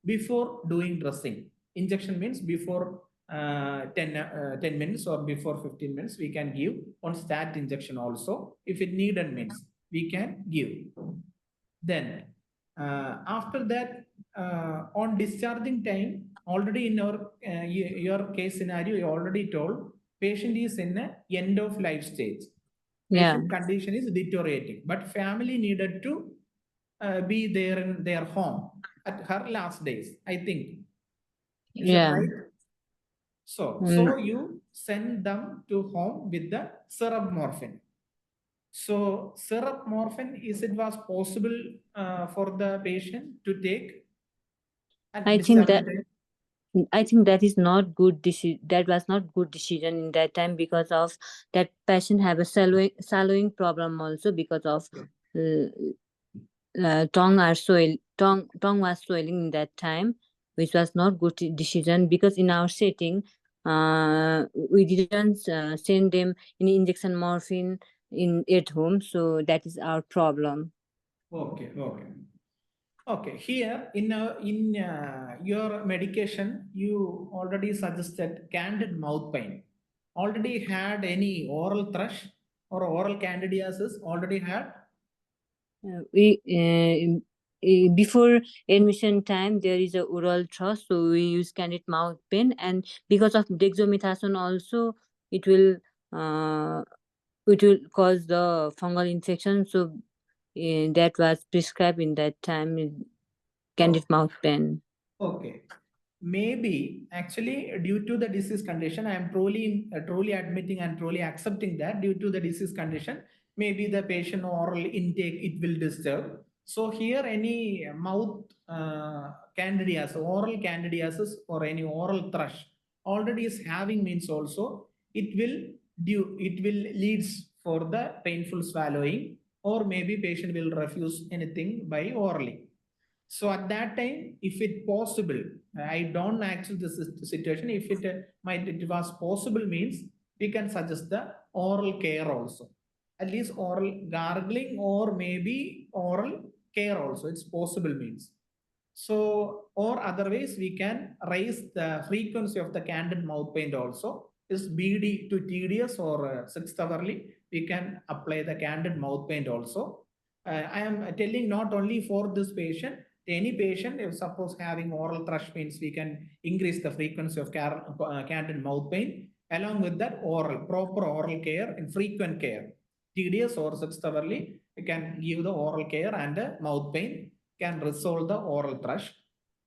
before doing dressing. Injection means before 10 minutes or before 15 minutes, we can give on stat injection also. If it needed means we can give. Then after that, on discharging time, already in our your case scenario, you already told patient is in a end of life stage. Patient condition is deteriorating, but family needed to be there in their home at her last days, I think. Is that right? So you send them to home with the syrup morphine. So syrup morphine, is it was possible for the patient to take? I think that is not good decision. That was not good decision in that time because of that patient have a swallowing problem also because of tongue was swelling in that time, which was not good decision because in our setting we didn't send them in injection morphine at home, so that is our problem. Okay, here in your medication, you already suggested candid mouth pain. Already had any oral thrush or oral candidiasis? Already had? Before admission time, there is a oral thrush, so we use candid mouth pain, and because of dexamethasone also, it will cause the fungal infection. So that was prescribed in that time, candid mouth pain. Okay. Maybe actually due to the disease condition, I am truly admitting and truly accepting that due to the disease condition, maybe the patient oral intake, it will disturb. So here any mouth candidiasis, oral candidiasis or any oral thrush already is having means also it will leads for the painful swallowing, or maybe patient will refuse anything by orally. So at that time, if it possible, I don't actually this situation. If it was possible means we can suggest the oral care also. At least oral gargling or maybe oral care also. It's possible means. So or otherwise we can raise the frequency of the candid mouth pain also. Is BD to TDS or 6th hourly, we can apply the candid mouth pain also. I am telling not only for this patient, any patient, if suppose having oral thrush pains, we can increase the frequency of candid mouth pain. Along with that, proper oral care and frequent care. TDS or 6th hourly, we can give the oral care and mouth pain can resolve the oral thrush.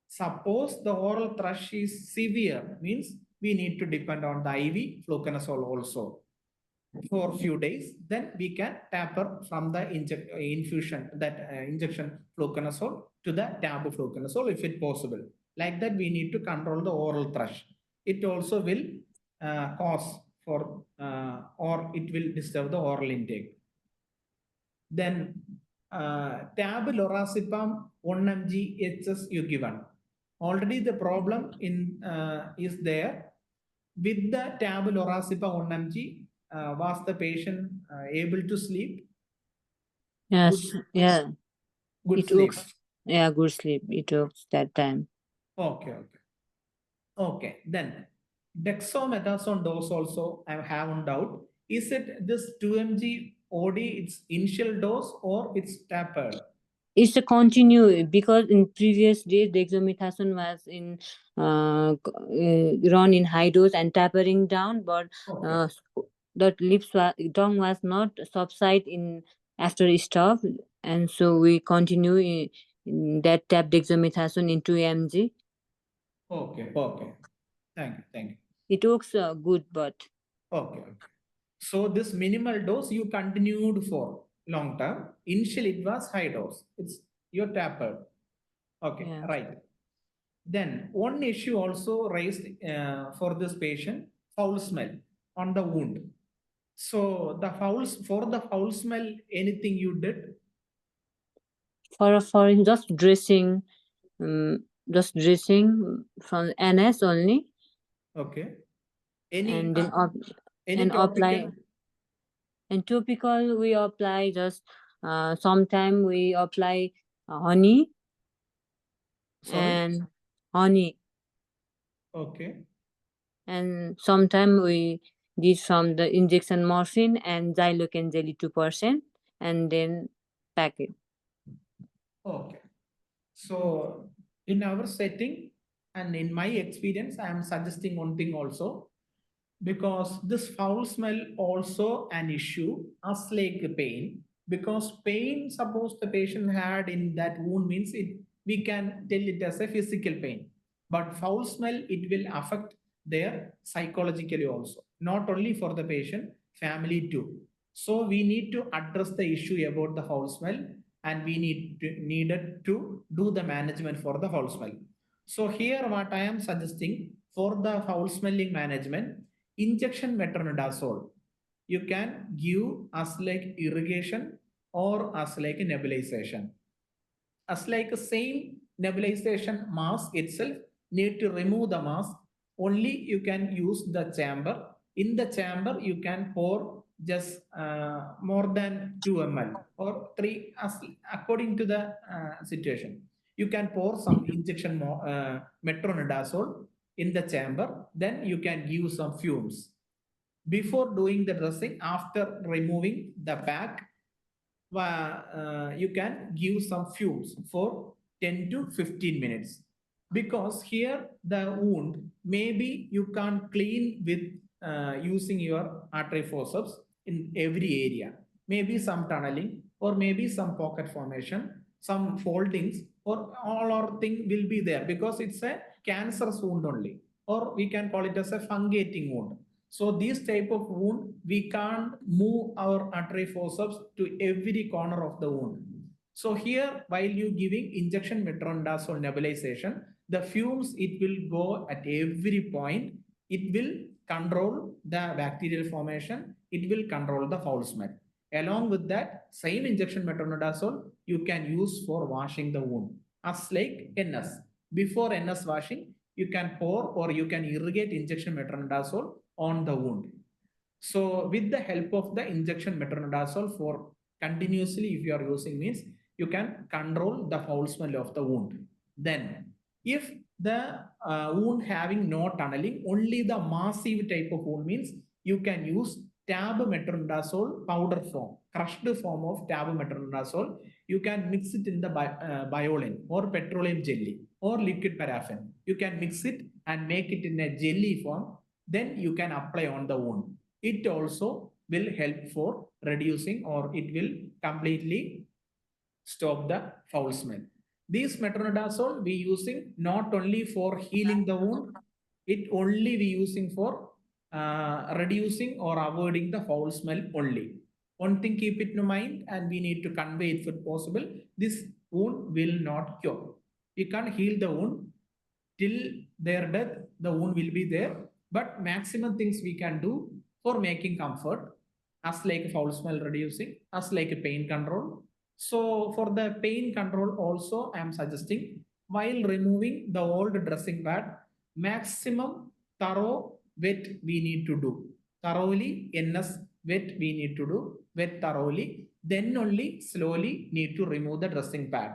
Suppose the oral thrush is severe, means we need to depend on the IV fluconazole also for a few days. Then we can taper from the infusion, that injection fluconazole to the tab fluconazole if it's possible. Like that, we need to control the oral thrush. It also will cause for or it will disturb the oral intake. Then tab lorazepam 1 mg HS you given. Already the problem in is there with the tab lorazepam 1 mg. Was the patient able to sleep? Yes, Good it sleep. works. Yeah, good sleep. It works that time. Okay. Then dexamethasone dose also I have one doubt. Is it this 2 mg OD its initial dose or it's tapered? It's a continue because in previous days dexamethasone was in run in high dose and tapering down, but tongue was not subside in after stop, and so we continue in that tap dexamethasone into mg. Okay. Thank you. It works good, but Okay. So this minimal dose you continued for long term. Initially it was high dose. It's your tapered. Okay, yeah. right. Then one issue also raised for this patient, foul smell on the wound. So for the foul smell, anything you did? For just dressing, just dressing from NS only, Okay. Any and then any and apply. topical? And topical we apply just sometime we apply honey. Sorry. And honey, Okay. and sometime we did from the injection morphine and xylocaine jelly 2%, and then pack it. Okay. So in our setting and in my experience, I am suggesting one thing also, because this foul smell also an issue as like pain, because pain suppose the patient had in that wound means it, we can tell it as a physical pain, but foul smell it will affect their psychologically also, not only for the patient, family too. So we need to address the issue about the foul smell, and we needed to do the management for the foul smell. So here what I am suggesting for the foul smelling management, injection metronidazole you can give as like irrigation or as like nebulization. As like same nebulization mask itself, need to remove the mask, only you can use the chamber. In the chamber you can pour just more than 2 ml or 3 as according to the situation. You can pour some injection metronidazole in the chamber, then you can give some fumes before doing the dressing. After removing the pack, you can give some fumes for 10 to 15 minutes, because here the wound maybe you can't clean with using your artery forceps in every area, maybe some tunneling or maybe some pocket formation, some foldings, or all our thing will be there because it's a cancerous wound only, or we can call it as a fungating wound. So this type of wound, we can't move our artery forceps to every corner of the wound. So here, while you giving injection metronidazole nebulization, the fumes, it will go at every point. It will control the bacterial formation. It will control the foul smell. Along with that, same injection metronidazole you can use for washing the wound as like NS. Before NS washing, you can pour or you can irrigate injection metronidazole on the wound. So with the help of the injection metronidazole for continuously, if you are using means, you can control the foul smell of the wound. Then if the wound having no tunneling, only the massive type of wound means, you can use tab metronidazole powder form, crushed form of tab metronidazole. You can mix it in the biolin or petroleum jelly or liquid paraffin. You can mix it and make it in a jelly form, then you can apply on the wound. It also will help for reducing, or it will completely stop the foul smell. These metronidazole we using not only for healing the wound, it only we using for reducing or avoiding the foul smell only. One thing keep it in mind, and we need to convey it if possible. This wound will not cure. We can't heal the wound till their death. The wound will be there, but maximum things we can do for making comfort, as like foul smell reducing, as like pain control. So for the pain control also, I am suggesting while removing the old dressing pad, maximum thorough wet we need to do. Thoroughly NS wet we need to do, wet thoroughly, then only slowly need to remove the dressing pad.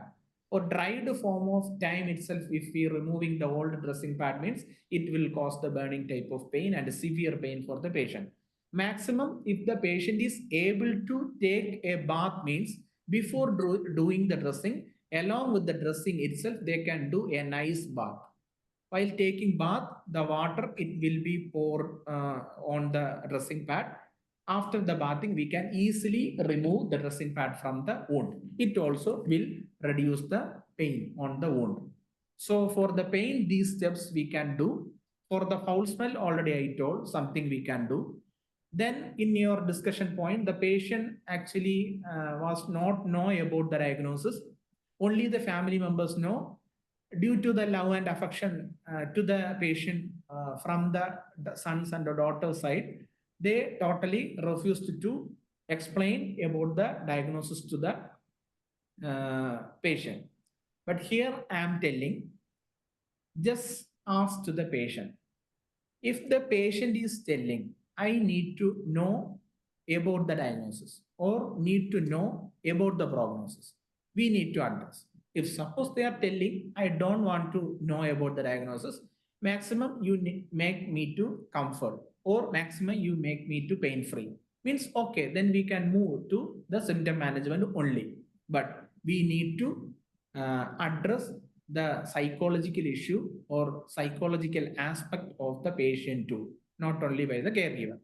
Or dried form of time itself, if we removing the old dressing pad means, it will cause the burning type of pain and severe pain for the patient. Maximum, if the patient is able to take a bath means, before doing the dressing, along with the dressing itself, they can do a nice bath. While taking bath, the water it will be poured on the dressing pad. after the bathing, we can easily remove the dressing pad from the wound. It also will reduce the pain on the wound. So for the pain, these steps we can do. For the foul smell, already I told something we can do. Then in your discussion point, the patient actually was not know about the diagnosis. Only the family members know. Due to the love and affection to the patient from the sons and the daughter's side, they totally refused to explain about the diagnosis to the patient. But here I am telling, just ask to the patient. If the patient is telling, I need to know about the diagnosis or need to know about the prognosis, we need to address. If suppose they are telling, I don't want to know about the diagnosis, maximum you make me to comfort or maximum you make me to pain free. Means okay, then we can move to the symptom management only. But we need to address the psychological issue or psychological aspect of the patient too, not only by the caregiver.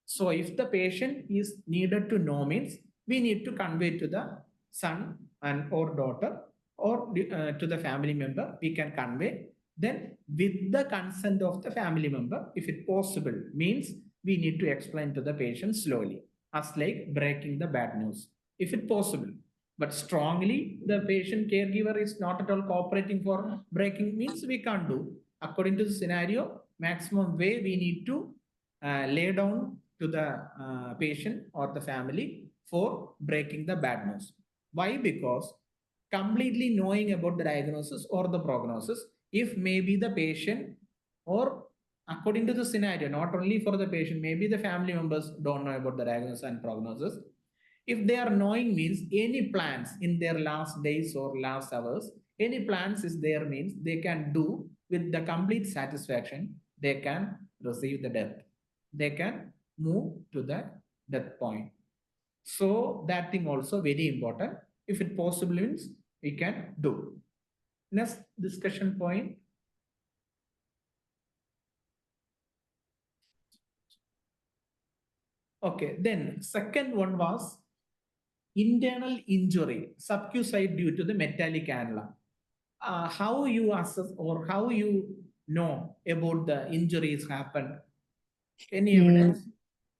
So if the patient is needed to know means we need to convey to the son and or daughter or to the family member, we can convey. Then with the consent of the family member, if it possible, means we need to explain to the patient slowly, as like breaking the bad news, if it possible. But strongly, the patient caregiver is not at all cooperating for breaking means we can't do. According to the scenario, maximum way we need to lay down to the patient or the family for breaking the bad news. Why? Because completely knowing about the diagnosis or the prognosis, if maybe the patient or according to the scenario, not only for the patient, maybe the family members don't know about the diagnosis and prognosis. If they are knowing means any plans in their last days or last hours, any plans is there means they can do with the complete satisfaction, they can receive the death. They can move to the death point. So that thing also very important. If it possible means we can do. Next discussion point. Okay, then second one was internal injury, subcutaneous due to the metallic cannula. How you assess or how you know about the injuries happened? Any evidence?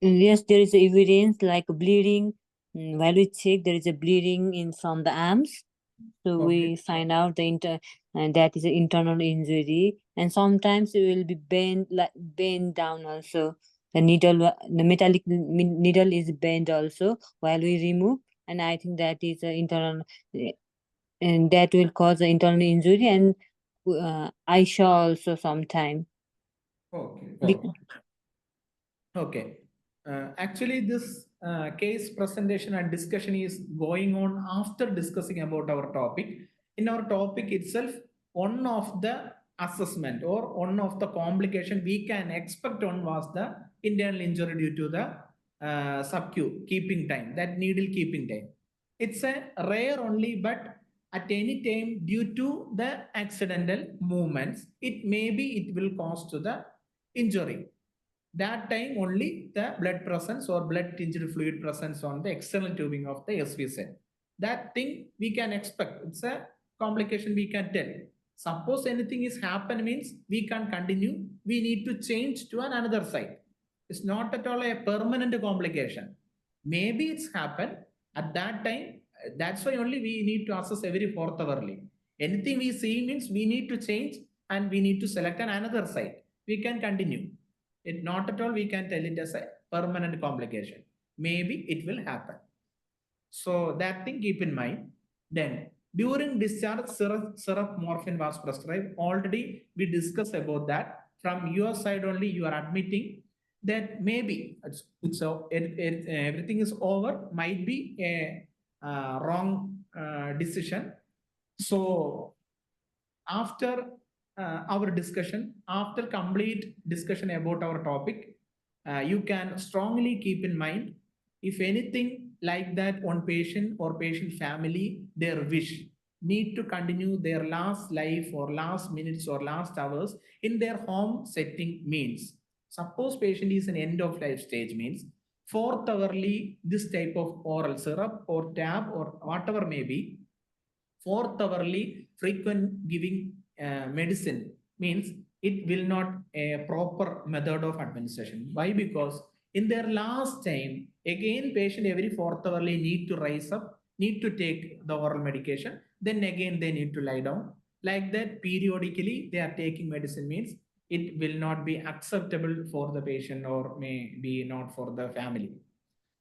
Yes, there is evidence like bleeding. While we check, there is a bleeding in from the arms. So we find out and that is an internal injury, and sometimes it will be bent down also. The metallic needle is bent also while we remove, and I think that is an internal, and that will cause an internal injury, and I saw also sometime. Okay. Okay. Actually, this case presentation and discussion is going on after discussing about our topic. In our topic itself, one of the assessment or one of the complication we can expect on was the internal injury due to the subcu keeping time, that needle keeping time. It's a rare only, but at any time due to the accidental movements, it will cause to the injury. That time only the blood presence or blood tinged fluid presence on the external tubing of the SV cell. That thing we can expect. It's a complication we can tell. Suppose anything is happen means we can continue. We need to change to another site. It's not at all a permanent complication. Maybe it's happened at that time. That's why only we need to assess every fourth hourly. Anything we see means we need to change and we need to select another site. We can continue. It not at all we can tell it as a permanent complication. Maybe it will happen. So that thing keep in mind. Then during discharge, syrup morphine was prescribed. Already we discussed about that. From your side only, you are admitting that maybe everything is over. Might be a wrong decision. So after our discussion, after complete discussion about our topic, you can strongly keep in mind if anything like that on patient or patient family, their wish need to continue their last life or last minutes or last hours in their home setting means, suppose patient is an end of life stage means 4th hourly, this type of oral syrup or tab or whatever may be, 4th hourly frequent giving medicine means it will not a proper method of administration. Why? Because in their last time, again patient every 4th hourly need to rise up, need to take the oral medication, then again they need to lie down. Like that periodically they are taking medicine means it will not be acceptable for the patient or may be not for the family.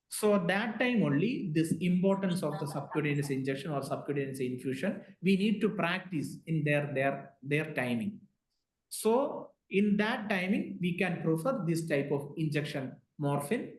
So at that time only, this importance of the subcutaneous injection or subcutaneous infusion, we need to practice in their timing. So in that timing, we can prefer this type of injection morphine.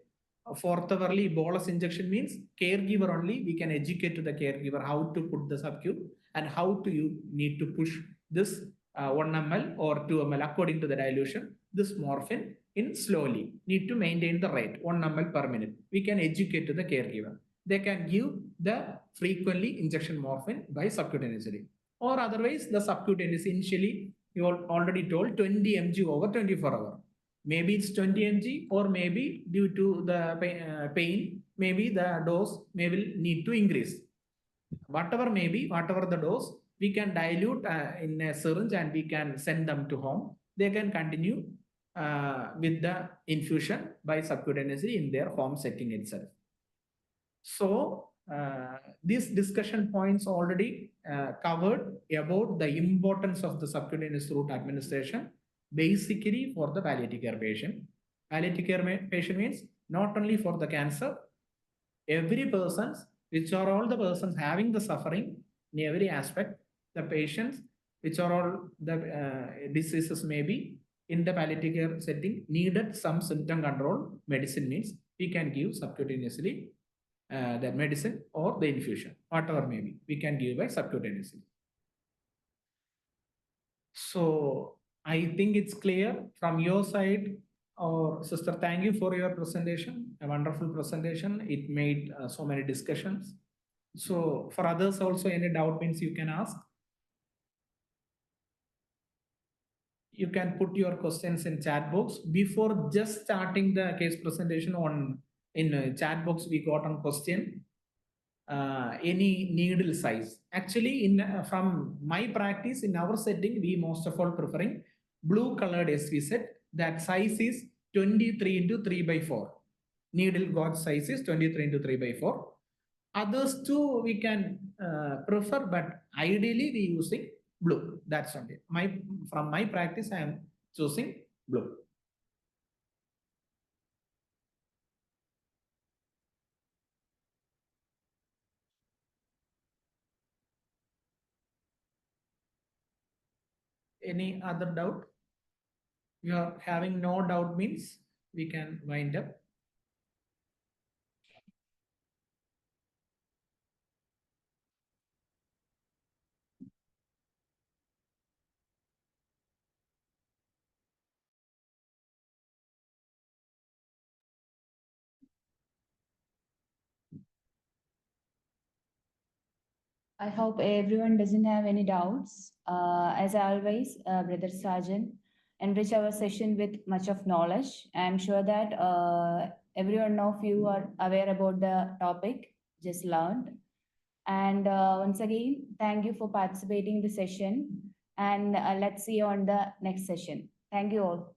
4th hourly bolus injection means caregiver only. We can educate to the caregiver how to put the subcu and how to you need to push this 1 ml or 2 ml according to the dilution. This morphine in slowly need to maintain the rate 1 ml per minute. We can educate to the caregiver. They can give the frequently injection morphine by subcutaneously, or otherwise the subcutaneous initially you already told 20 mg over 24 hours. Maybe it's 20 mg or maybe due to the pain, maybe the dose may will need to increase. Whatever may be, whatever the dose, we can dilute in a syringe and we can send them to home. They can continue with the infusion by subcutaneously in their home setting itself. So these discussion points already covered about the importance of the subcutaneous route administration, basically for the palliative care patient. Palliative care patient means not only for the cancer, every persons, which are all the persons having the suffering in every aspect, the patients, which are all the diseases may be in the palliative care setting, needed some symptom control medicine means we can give subcutaneously the medicine or the infusion, whatever may be, we can give by subcutaneously. So I think it's clear from your side. Or sister, thank you for your presentation, a wonderful presentation. It made so many discussions. So for others also, any doubt means you can ask. You can put your questions in chat box. Before just starting the case presentation in chat box, we got a question. Any needle size. Actually, from my practice in our setting, we most of all preferring blue colored SV set. That size is 23 into 3 by 4. Needle gauge size is 23 into 3 by 4. Others too we can prefer, but ideally we using blue. That's only from my practice. I am choosing blue. Any other doubt? You are having no doubt means we can wind up. I hope everyone doesn't have any doubts. As always, Brother Sajan enrich our session with much of knowledge. I'm sure that everyone of you are aware about the topic just learned. And once again, thank you for participating in the session. And let's see you on the next session. Thank you all.